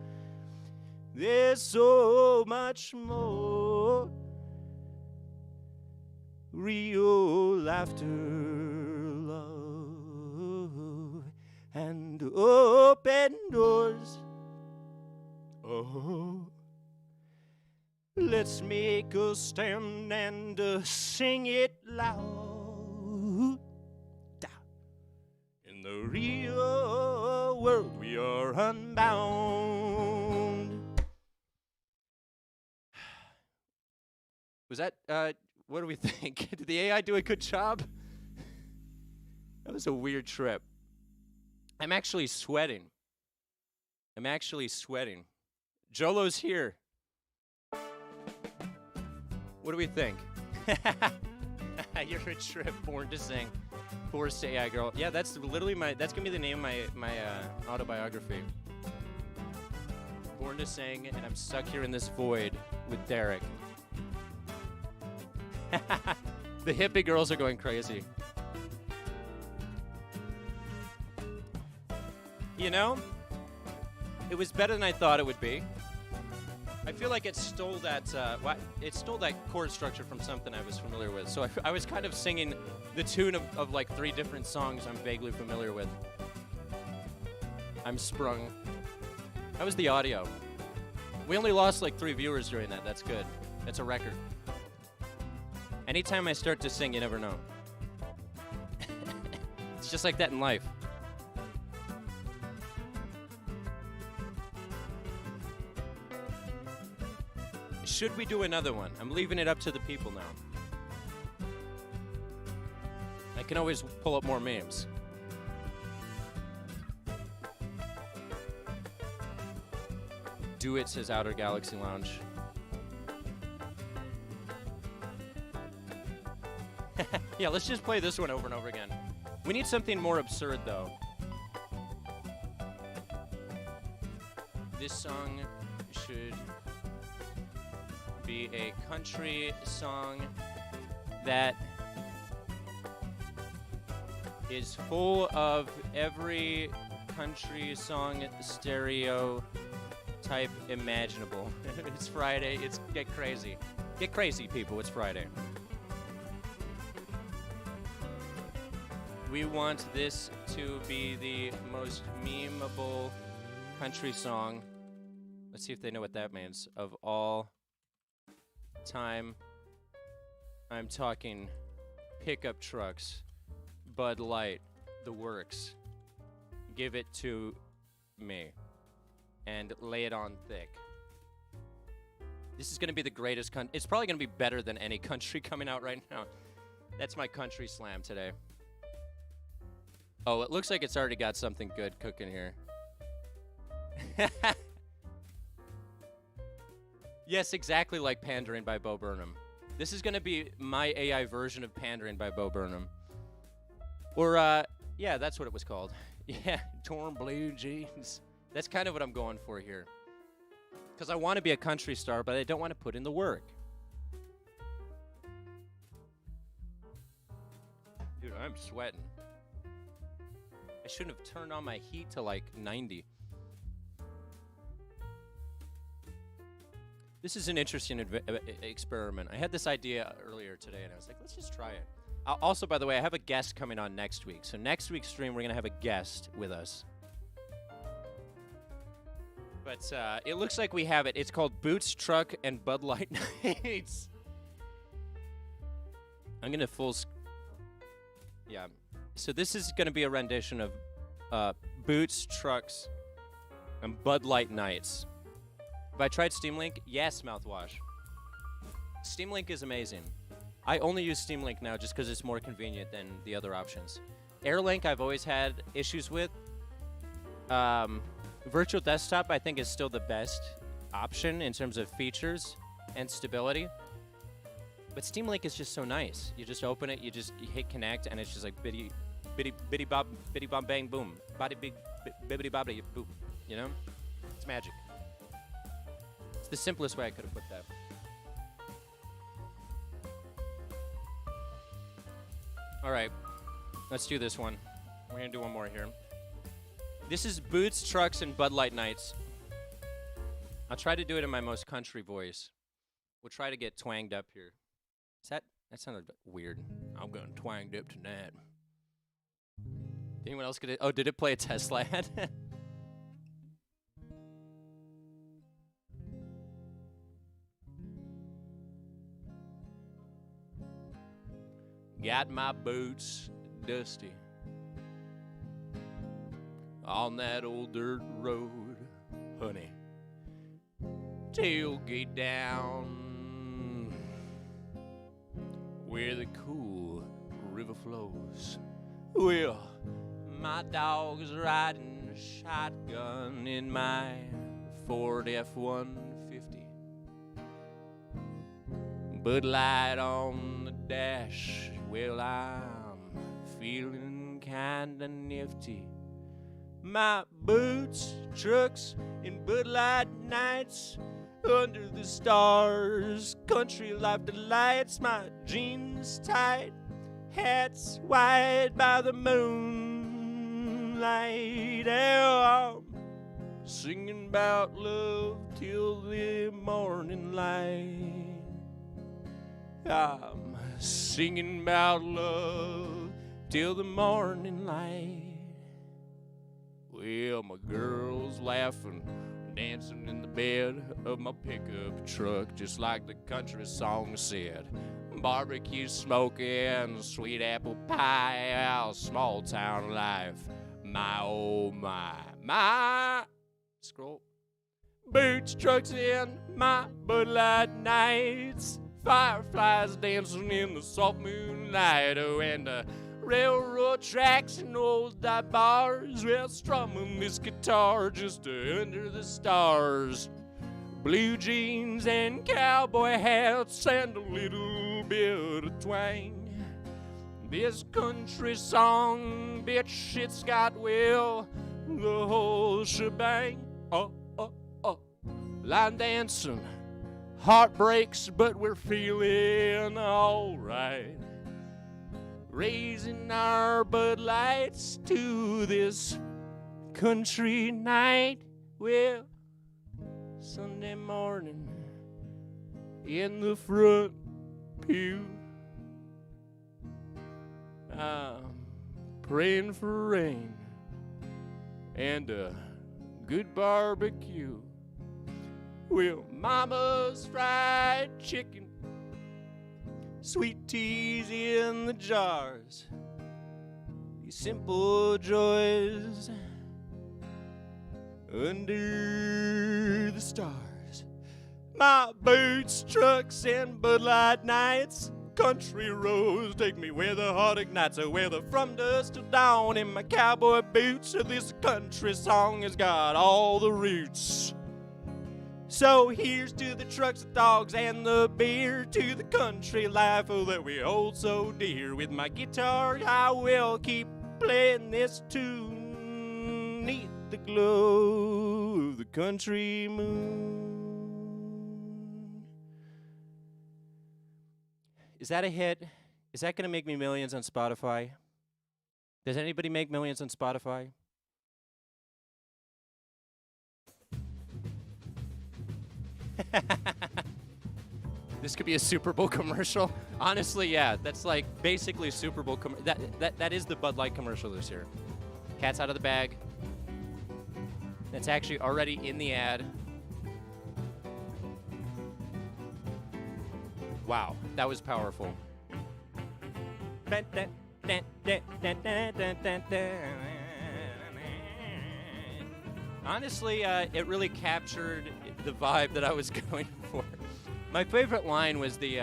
there's so much more. Real laughter, love, and open doors. Oh, let's make a stand and sing it loud. In the real world we are unbound. Was that, what do we think? Did the AI do a good job? That was a weird trip. I'm actually sweating. Jolo's here. What do we think? You're a trip, born to sing. Forced AI girl. Yeah, that's literally that's gonna be the name of my autobiography. Born to sing, and I'm stuck here in this void with Derek. The hippie girls are going crazy. You know, it was better than I thought it would be. I feel like it stole that chord structure from something I was familiar with. So I was kind of singing the tune of like 3 different songs I'm vaguely familiar with. I'm sprung. That was the audio. We only lost like 3 viewers during that. That's good. That's a record. Anytime I start to sing, you never know. It's just like that in life. Should we do another one? I'm leaving it up to the people now. I can always pull up more memes. Do it, says Outer Galaxy Lounge. Yeah, let's just play this one over and over again. We need something more absurd, though. This song should be a country song that is full of every country song stereotype imaginable. It's Friday. It's get crazy. Get crazy, people. It's Friday. We want this to be the most memeable country song. Let's see if they know what that means. Of all time. I'm talking pickup trucks, Bud Light, the works. Give it to me and lay it on thick. This is going to be the greatest it's probably going to be better than any country coming out right now. That's my country slam today. Oh, it looks like it's already got something good cooking here. Yes, exactly like Pandering by Bo Burnham. This is going to be my AI version of Pandering by Bo Burnham. Or, yeah, that's what it was called. Yeah, torn blue jeans. That's kind of what I'm going for here. Because I want to be a country star, but I don't want to put in the work. Dude, I'm sweating. I shouldn't have turned on my heat to like 90. This is an interesting experiment. I had this idea earlier today, and I was like, let's just try it. Also, by the way, I have a guest coming on next week. So next week's stream, we're going to have a guest with us. But it looks like we have it. It's called Boots, Truck, and Bud Light Nights. I'm going to yeah. So this is going to be a rendition of Boots, Trucks, and Bud Light Nights. Have I tried Steam Link? Yes, mouthwash. Steam Link is amazing. I only use Steam Link now just because it's more convenient than the other options. AirLink I've always had issues with. Virtual Desktop I think is still the best option in terms of features and stability. But Steam Link is just so nice. You just open it, you hit connect, and it's just like bitty bob bang boom, body big bibbity bobbity boop. You know, it's magic. It's the simplest way I could have put that. All right, let's do this one. We're gonna do one more here. This is Boots, Trucks, and Bud Light Nights. I'll try to do it in my most country voice. We'll try to get twanged up here. That sounded weird. I'm going twanged up tonight. Anyone else get it? Oh, did it play a Tesla ad? Got my boots dusty on that old dirt road, honey. Tailgate down where the cool river flows. Well, my dog's riding shotgun in my Ford F-150. Bud Light on the dash. Well, I'm feeling kinda nifty. My boots, trucks, and Bud Light Nights under the stars, country life delights. My jeans tight, hats white by the moonlight. I'm singing about love till the morning. moonlight. I'm singing about love till the morning light. Well, my girl's laughing, dancing in the bed of my pickup truck, just like the country song said. Barbecue smoking, sweet apple pie, small town life. My oh my. Scroll. Boots, trucks in my Bud Light nights. Fireflies dancing in the soft moonlight. Oh, and railroad tracks and old dive bars. Well, strumming this guitar just under the stars. Blue jeans and cowboy hats and a little bit of twang. This country song, bitch, it's got, well, the whole shebang. Line dancing, heartbreaks, but we're feeling alright. Raising our Bud Lights to this country night. Well, Sunday morning in the front pew, I'm praying for rain and a good barbecue. Well, mama's fried chicken, sweet teas in the jars, these simple joys under the stars. My boots, trucks, and Bud Light nights, country roads take me where the heart ignites. Whether from dusk till dawn in my cowboy boots, this country song has got all the roots. So here's to the trucks, the dogs, and the beer, to the country life that we hold so dear. With my guitar, I will keep playing this tune, neath the glow of the country moon. Is that a hit? Is that going to make me millions on Spotify? Does anybody make millions on Spotify? This could be a Super Bowl commercial. Honestly, yeah, that's like basically Super Bowl. That is the Bud Light commercial this year. Cat's out of the bag. That's actually already in the ad. Wow, that was powerful. Honestly, it really captured the vibe that I was going for. My favorite line was the,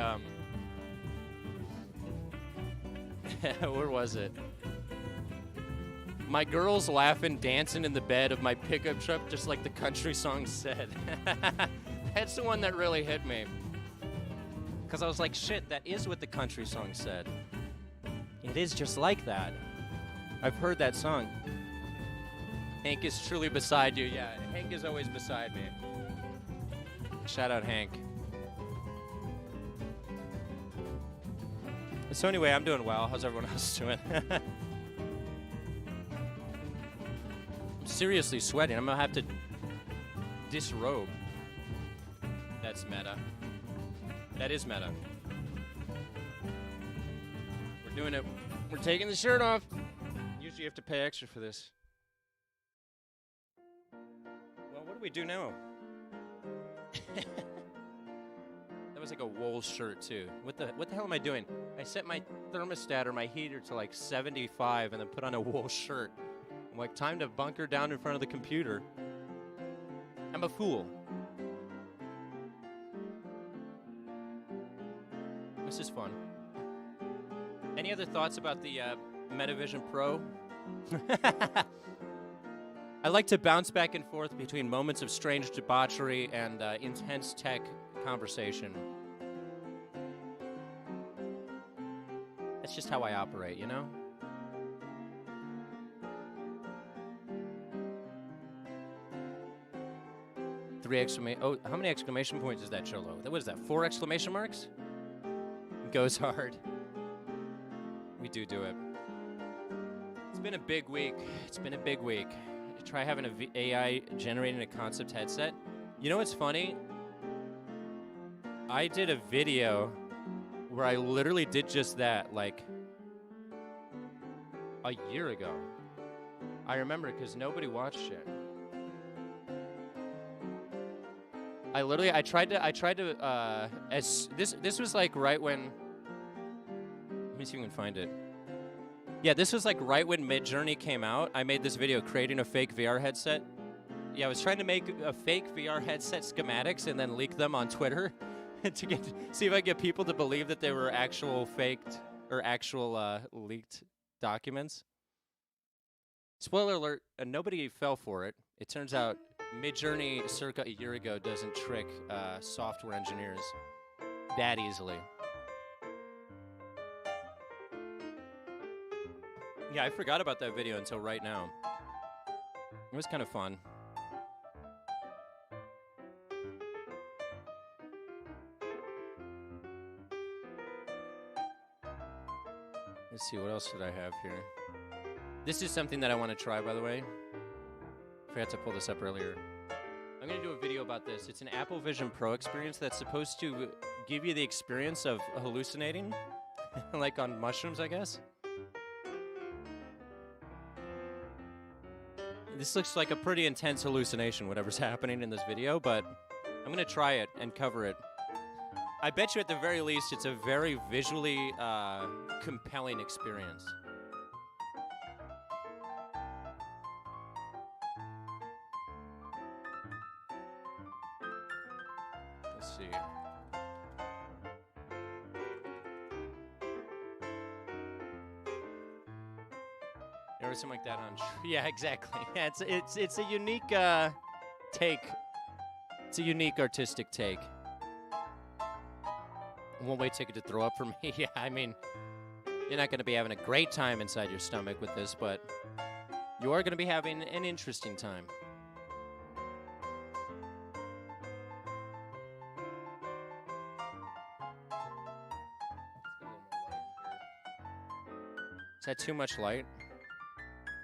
where was it? My girl's laughing, dancing in the bed of my pickup truck, just like the country song said. That's the one that really hit me. Because I was like, shit, that is what the country song said. It is just like that. I've heard that song. Hank is truly beside you. Yeah, Hank is always beside me. Shout out, Hank. So anyway, I'm doing well. How's everyone else doing? I'm seriously sweating. I'm going to have to disrobe. That's meta. That is meta. We're doing it. We're taking the shirt off. Usually you have to pay extra for this. Well, what do we do now? That was like a wool shirt too. What the hell am I doing? I set my thermostat or my heater to like 75 and then put on a wool shirt. I'm like, time to bunker down in front of the computer. I'm a fool. This is fun. Any other thoughts about the Metavision Pro? I like to bounce back and forth between moments of strange debauchery and intense tech conversation. That's just how I operate, you know? Oh, how many exclamation points is that, Cholo? What is that, 4 exclamation marks? It goes hard. We do it. It's been a big week. Try having a AI generating a concept headset. You know what's funny? I did a video where I literally did just that, like, a year ago. I remember because nobody watched it. I tried to, this was like right when, let me see if we can find it. Yeah, this was like right when Midjourney came out. I made this video creating a fake VR headset. Yeah, I was trying to make a fake VR headset schematics and then leak them on Twitter to see if I could get people to believe that they were actual faked or actual leaked documents. Spoiler alert, nobody fell for it. It turns out Midjourney circa a year ago doesn't trick software engineers that easily. Yeah, I forgot about that video until right now. It was kind of fun. Let's see, what else did I have here? This is something that I want to try, by the way. I forgot to pull this up earlier. I'm going to do a video about this. It's an Apple Vision Pro experience that's supposed to give you the experience of hallucinating, like on mushrooms, I guess. This looks like a pretty intense hallucination, whatever's happening in this video, but I'm going to try it and cover it. I bet you at the very least it's a very visually compelling experience. Let's see. Or something like that on. Yeah, exactly. Yeah, it's a unique take. It's a unique artistic take. One-way ticket to throw up for me. Yeah, I mean, you're not going to be having a great time inside your stomach with this, but you are going to be having an interesting time. Is that too much light?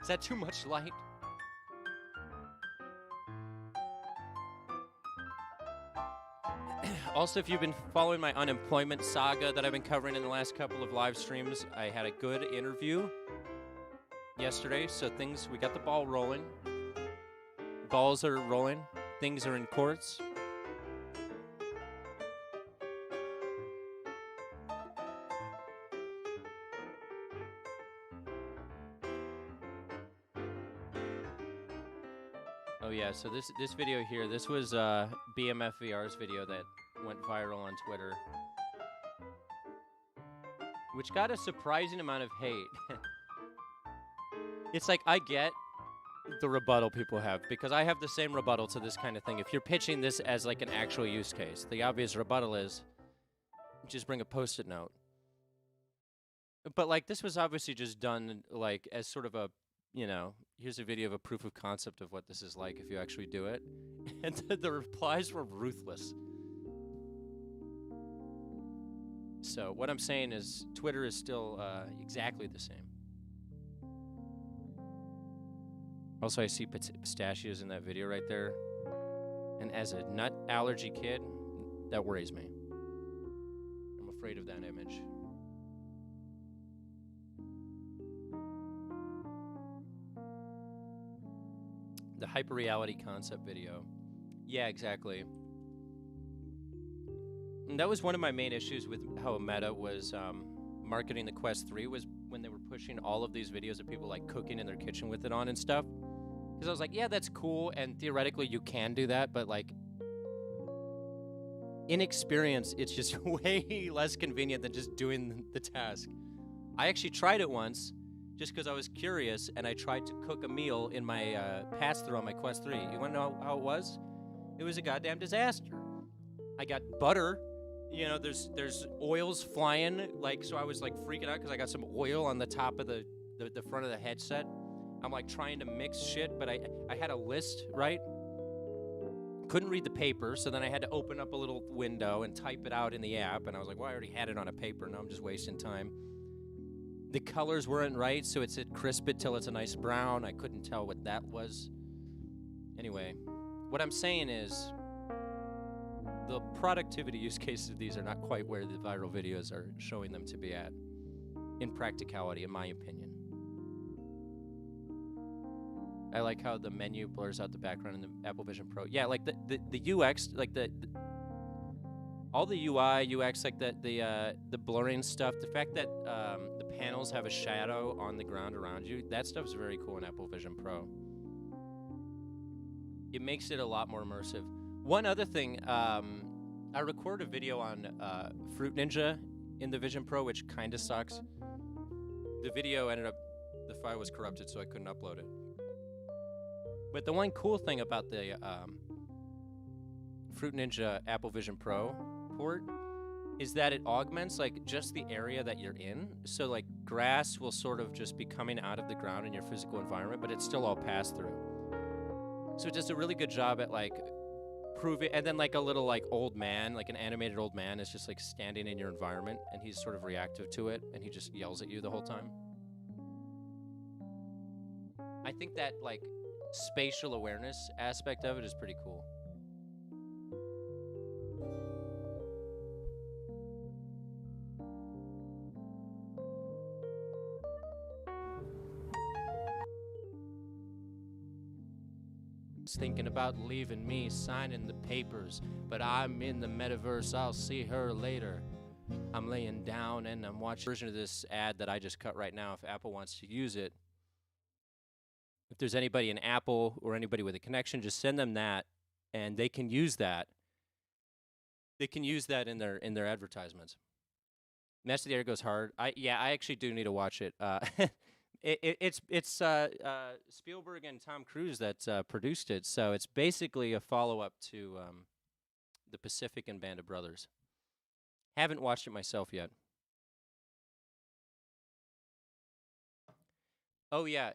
Is that too much light? Also, if you've been following my unemployment saga that I've been covering in the last couple of live streams, I had a good interview yesterday, so we got the ball rolling. Balls are rolling. Things are in courts. Oh yeah, so this video here, this was BMFVR's video that went viral on Twitter, which got a surprising amount of hate. It's like, I get the rebuttal people have, because I have the same rebuttal to this kind of thing. If you're pitching this as like an actual use case, the obvious rebuttal is just bring a Post-it note. But like, this was obviously just done like as sort of a, you know, here's a video of a proof of concept of what this is like if you actually do it. And the replies were ruthless. So what I'm saying is Twitter is still exactly the same. Also, I see pistachios in that video right there. And as a nut allergy kid, that worries me. I'm afraid of that image. The hyperreality concept video. Yeah, exactly. And that was one of my main issues with how Meta was marketing the Quest 3, was when they were pushing all of these videos of people like cooking in their kitchen with it on and stuff. Because I was like, yeah, that's cool, and theoretically you can do that, but like, in experience, it's just way less convenient than just doing the task. I actually tried it once, just because I was curious, and I tried to cook a meal in my pass-through on my Quest 3. You want to know how it was? It was a goddamn disaster. I got butter, you know, there's oils flying, like, so I was like freaking out because I got some oil on the top of the front of the headset. I'm like trying to mix shit, but I had a list, right? Couldn't read the paper, so then I had to open up a little window and type it out in the app, and I was like, well, I already had it on a paper, now I'm just wasting time. The colors weren't right, so it said crisp it till it's a nice brown. I couldn't tell what that was. Anyway, what I'm saying is, the productivity use cases of these are not quite where the viral videos are showing them to be at in practicality, in my opinion. I like how the menu blurs out the background in the Apple Vision Pro. Yeah, like the UX, like all the UI, UX, like the blurring stuff, the fact that the panels have a shadow on the ground around you, that stuff's very cool in Apple Vision Pro. It makes it a lot more immersive. One other thing, I recorded a video on Fruit Ninja in the Vision Pro, which kind of sucks. The video ended up, the file was corrupted, so I couldn't upload it. But the one cool thing about the Fruit Ninja Apple Vision Pro port is that it augments like just the area that you're in. So like grass will sort of just be coming out of the ground in your physical environment, but it's still all pass through. So it does a really good job at like proving, and then like a little like old man, like an animated old man is just like standing in your environment and he's sort of reactive to it and he just yells at you the whole time. I think that like spatial awareness aspect of it is pretty cool. Thinking about leaving me, signing the papers, but I'm in the metaverse, I'll see her later. I'm laying down and I'm watching a version of this ad that I just cut right now if Apple wants to use it. If there's anybody in Apple or anybody with a connection, just send them that and they can use that. They can use that in their advertisements. Mess of the Air goes hard. I actually do need to watch it. It's Spielberg and Tom Cruise that produced it, so it's basically a follow-up to the Pacific and Band of Brothers. Haven't watched it myself yet. Oh yeah.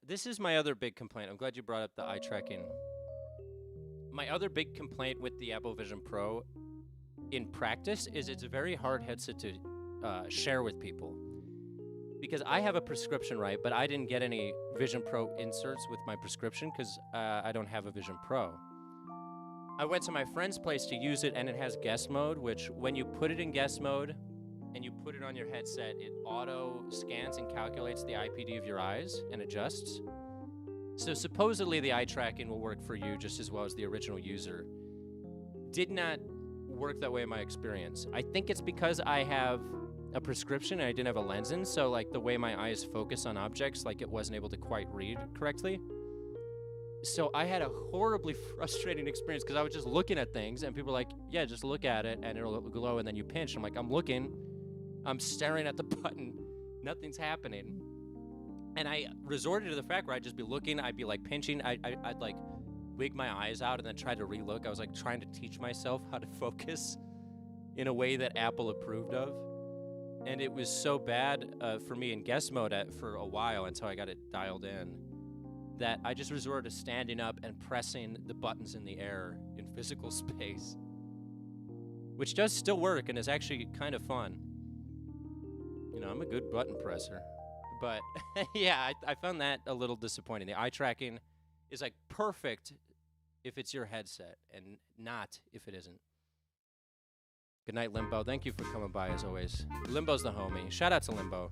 This is my other big complaint. I'm glad you brought up the eye tracking. My other big complaint with the Apple Vision Pro in practice is it's a very hard headset to share with people. Because I have a prescription, right, but I didn't get any Vision Pro inserts with my prescription because I don't have a Vision Pro. I went to my friend's place to use it, and it has guest mode, which when you put it in guest mode and you put it on your headset, it auto scans and calculates the IPD of your eyes and adjusts. So supposedly the eye tracking will work for you just as well as the original user. Did not work that way in my experience. I think it's because I have a prescription and I didn't have a lens in, so like the way my eyes focus on objects, like it wasn't able to quite read correctly. So I had a horribly frustrating experience because I was just looking at things and people were like, yeah, just look at it and it'll glow and then you pinch. I'm like, I'm looking, I'm staring at the button, nothing's happening. And I resorted to the fact where I'd just be looking, I'd be like pinching, I'd like wig my eyes out and then try to relook. I was like trying to teach myself how to focus in a way that Apple approved of. And it was so bad for me in guest mode for a while until I got it dialed in that I just resorted to standing up and pressing the buttons in the air in physical space, which does still work and is actually kind of fun. You know, I'm a good button presser. But yeah, I found that a little disappointing. The eye tracking is like perfect if it's your headset and not if it isn't. Good night, Limbo. Thank you for coming by, as always. Limbo's the homie. Shout out to Limbo.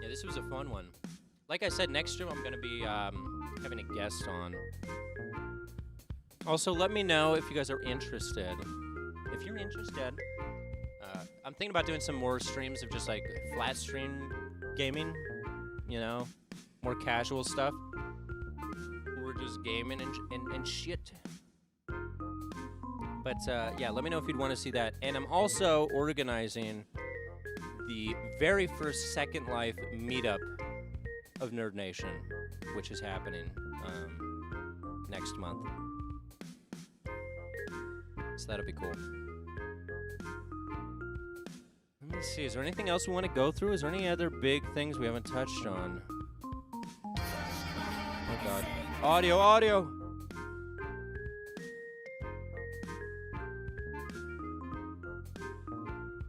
Yeah, this was a fun one. Like I said, next year I'm going to be having a guest on. Also, let me know if you guys are interested. If you're interested, I'm thinking about doing some more streams of just like flat screen gaming. You know, more casual stuff. We're just gaming and shit. But yeah, let me know if you'd want to see that. And I'm also organizing the very first Second Life meetup of Nerd Nation, which is happening next month. So that'll be cool. Let me see, is there anything else we want to go through? Is there any other big things we haven't touched on? Oh god. Audio!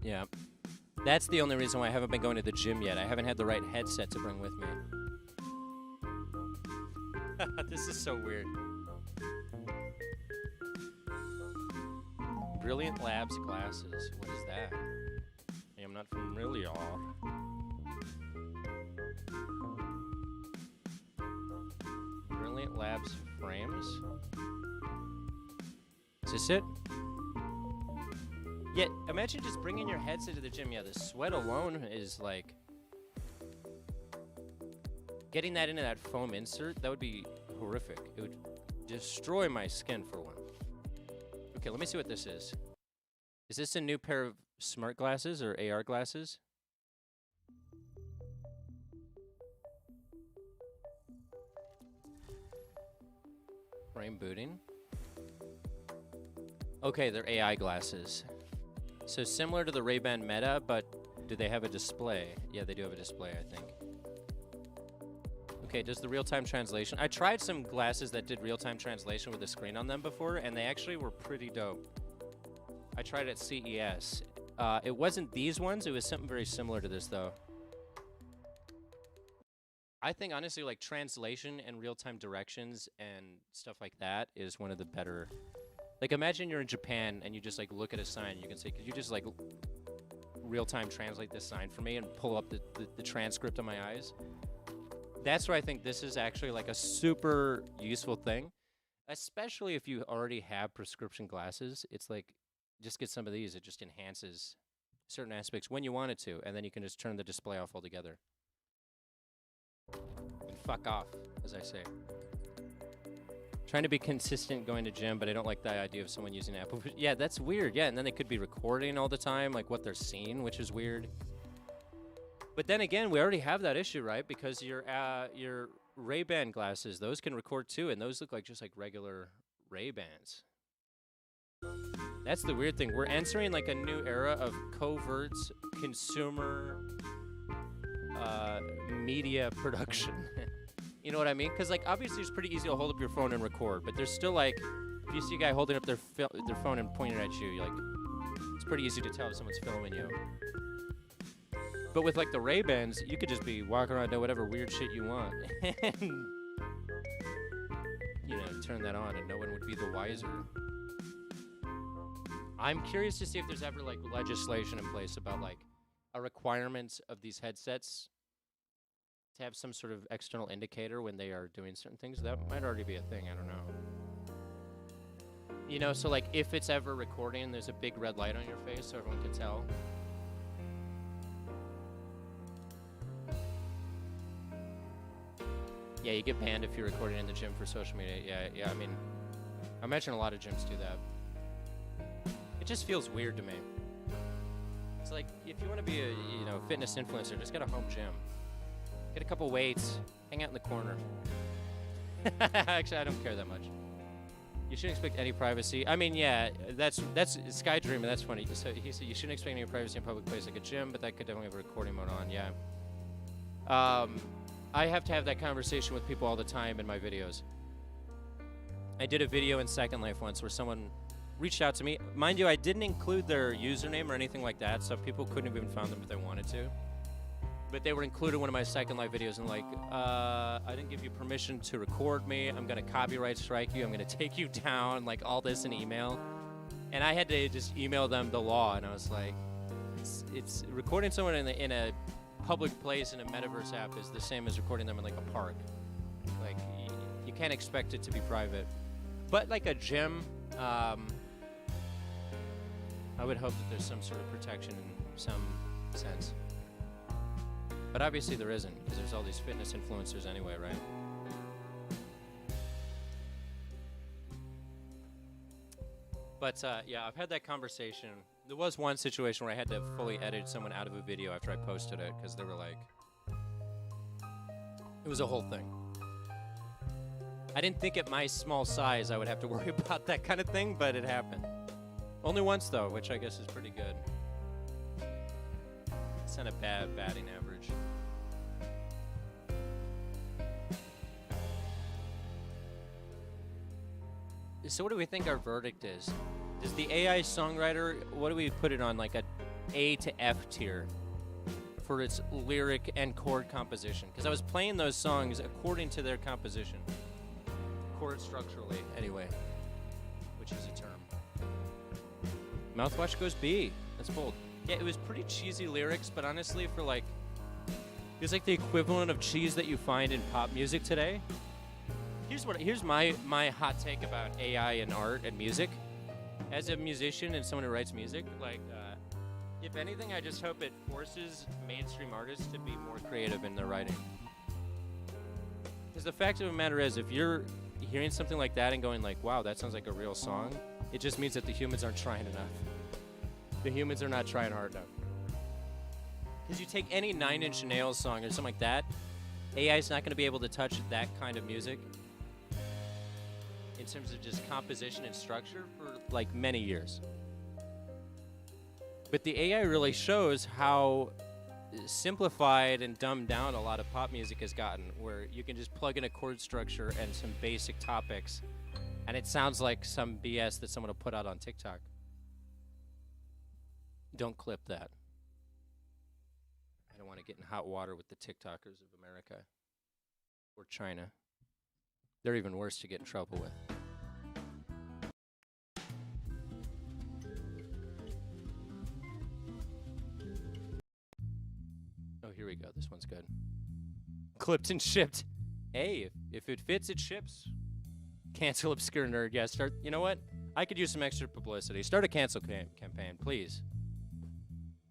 Yeah. That's the only reason why I haven't been going to the gym yet. I haven't had the right headset to bring with me. This is so weird. Brilliant Labs glasses. What is that? I'm not familiar. Brilliant Labs frames. Is this it? Yeah, imagine just bringing your headset to the gym. Yeah, the sweat alone is like... Getting that into that foam insert, that would be horrific. It would destroy my skin for one. Okay, let me see what this is. Is this a new pair of smart glasses or AR glasses? Frame booting. Okay, they're AI glasses. So similar to the Ray-Ban Meta, but do they have a display? Yeah, they do have a display, I think. Okay, does the real-time translation? I tried some glasses that did real-time translation with a screen on them before, and they actually were pretty dope. I tried at CES. It wasn't these ones, it was something very similar to this, though. I think, honestly, like, translation and real-time directions and stuff like that is one of the better... Like, imagine you're in Japan and you just, like, look at a sign and you can say, could you just, like, real-time translate this sign for me and pull up the transcript on my eyes? That's where I think this is actually, like, a super useful thing. Especially if you already have prescription glasses. It's like, just get some of these. It just enhances certain aspects when you want it to. And then you can just turn the display off altogether. And fuck off, as I say. Trying to be consistent going to gym, but I don't like the idea of someone using Apple. Yeah, that's weird. Yeah, and then they could be recording all the time, like what they're seeing, which is weird. But then again, we already have that issue, right? Because your Ray-Ban glasses, those can record too, and those look like just like regular Ray-Bans. That's the weird thing. We're entering like a new era of covert consumer media production. You know what I mean? Because, like, obviously it's pretty easy to hold up your phone and record, but there's still, like, if you see a guy holding up their phone and pointing at you, you're like, it's pretty easy to tell if someone's filming you. But with, like, the Ray-Bans, you could just be walking around doing whatever weird shit you want. And, you know, turn that on and no one would be the wiser. I'm curious to see if there's ever, like, legislation in place about, like, a requirement of these headsets to have some sort of external indicator when they are doing certain things. That might already be a thing, I don't know. You know, so like if it's ever recording, there's a big red light on your face so everyone can tell. Yeah, you get banned if you're recording in the gym for social media. Yeah, I mean, I imagine a lot of gyms do that. It just feels weird to me. It's like, if you want to be a, you know, fitness influencer, just get a home gym. Get a couple weights, hang out in the corner. Actually, I don't care that much. You shouldn't expect any privacy. I mean, yeah, that's Sky Dream, and that's funny. So he said you shouldn't expect any privacy in a public place like a gym, but that could definitely have a recording mode on, yeah. I have to have that conversation with people all the time in my videos. I did a video in Second Life once where someone reached out to me. Mind you, I didn't include their username or anything like that, so people couldn't have even found them if they wanted to. But they were included in one of my Second Life videos and like, I didn't give you permission to record me. I'm going to copyright strike you. I'm going to take you down, like all this in email. And I had to just email them the law. And I was like, it's recording someone in a public place in a metaverse app is the same as recording them in like a park. Like, you can't expect it to be private. But like a gym, I would hope that there's some sort of protection in some sense. But obviously there isn't, because there's all these fitness influencers anyway, right? But yeah, I've had that conversation. There was one situation where I had to fully edit someone out of a video after I posted it, because they were like... It was a whole thing. I didn't think at my small size I would have to worry about that kind of thing, but it happened. Only once, though, which I guess is pretty good. It's not a bad batting average. So what do we think our verdict is? Does the AI songwriter, what do we put it on, like a A to F tier for its lyric and chord composition. Because I was playing those songs according to their composition. Chord structurally, anyway. Which is a term. Mouthwash goes B. That's bold. Yeah, it was pretty cheesy lyrics, but honestly, for like... It was like the equivalent of cheese that you find in pop music today. Here's my hot take about AI and art and music. As a musician and someone who writes music, like, if anything, I just hope it forces mainstream artists to be more creative in their writing. Because the fact of the matter is, if you're hearing something like that and going like, wow, that sounds like a real song, it just means that the humans aren't trying enough. The humans are not trying hard enough. Because you take any Nine Inch Nails song or something like that, AI is not going to be able to touch that kind of music in terms of just composition and structure for like many years. But the AI really shows how simplified and dumbed down a lot of pop music has gotten, where you can just plug in a chord structure and some basic topics, and it sounds like some BS that someone will put out on TikTok. Don't clip that. I don't want to get in hot water with the TikTokers of America or China. They're even worse to get in trouble with. Oh, here we go. This one's good. Clipped and shipped. Hey, if it fits, it ships. Cancel Obscure Nerd. Yeah, start. You know what? I could use some extra publicity. Start a cancel campaign, please.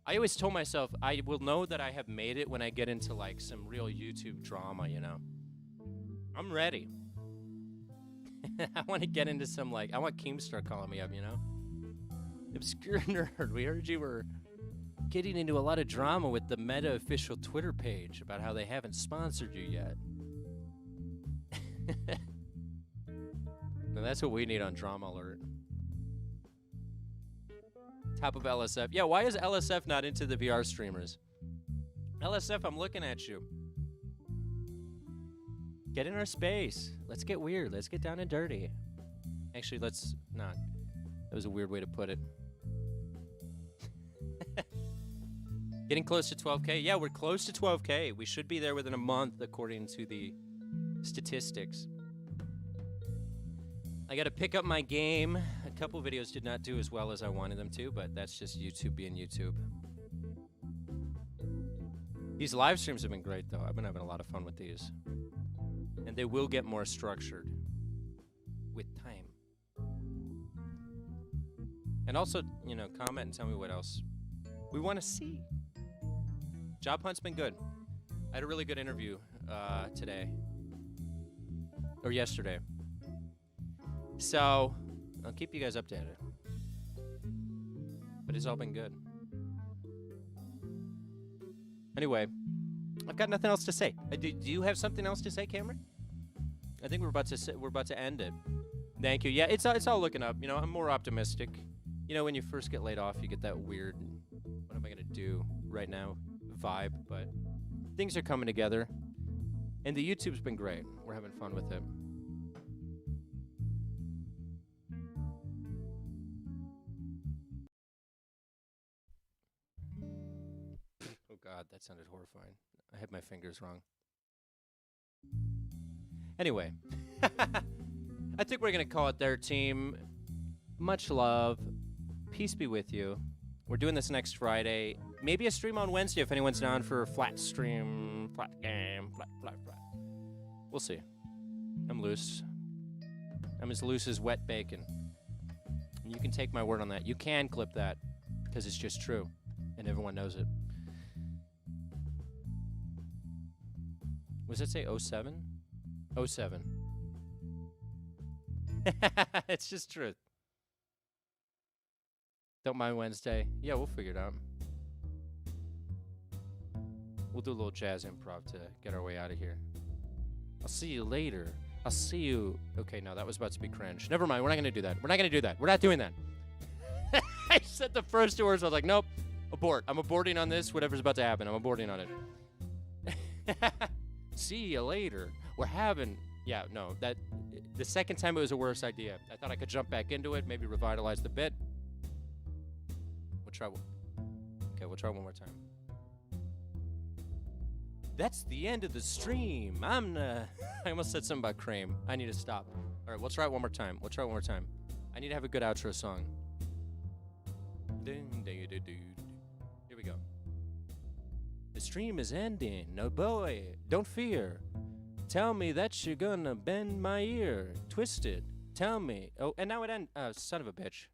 I always told myself I will know that I have made it when I get into like some real YouTube drama, you know. I'm ready. I want to get into some like, I want Keemstar calling me up, you know. Obscure Nerd, we heard you were getting into a lot of drama with the Meta official Twitter page about how they haven't sponsored you yet. Now that's what we need on Drama Alert. Top of LSF. Yeah, why is LSF not into the VR streamers? LSF, I'm looking at you. Get in our space. Let's get weird. Let's get down and dirty. Actually, let's not. That was a weird way to put it. Getting close to 12K. Yeah, we're close to 12K. We should be there within a month, according to the statistics. I got to pick up my game. A couple videos did not do as well as I wanted them to, but that's just YouTube being YouTube. These live streams have been great, though. I've been having a lot of fun with these. And they will get more structured with time. And also, you know, comment and tell me what else we want to see. Job hunt's been good. I had a really good interview today. Or yesterday. So, I'll keep you guys updated. But it's all been good. Anyway, I've got nothing else to say. Do you have something else to say, Cameron? I think we're about to end it. Thank you. Yeah, it's all looking up. You know, I'm more optimistic. You know, when you first get laid off, you get that weird, what am I gonna do right now vibe, but things are coming together. And the YouTube's been great. We're having fun with it. Oh God, that sounded horrifying. I had my fingers wrong. Anyway, I think we're gonna call it there, team. Much love. Peace be with you. We're doing this next Friday. Maybe a stream on Wednesday if anyone's down for a flat stream, flat game, flat. We'll see. I'm loose. I'm as loose as wet bacon. And you can take my word on that. You can clip that because it's just true, and everyone knows it. Was it say 07? 07. It's just truth. Don't mind Wednesday. Yeah, we'll figure it out. We'll do a little jazz improv to get our way out of here. I'll see you later. I'll see you. Okay, no, that was about to be cringe. Never mind. We're not going to do that. We're not going to do that. We're not doing that. I said the first 2 words. I was like, nope. Abort. I'm aborting on this. Whatever's about to happen. I'm aborting on it. See you later. We're having. Yeah, no. The second time it was a worse idea. I thought I could jump back into it, maybe revitalize the bit. We'll try. We'll try one more time. That's the end of the stream. I almost said something about cream. I need to stop. All right, we'll try it one more time. We'll try it one more time. I need to have a good outro song. Here we go. The stream is ending. No boy, don't fear. Tell me that you're gonna bend my ear. Twist it. Tell me. Oh, and now it ends. Son of a bitch.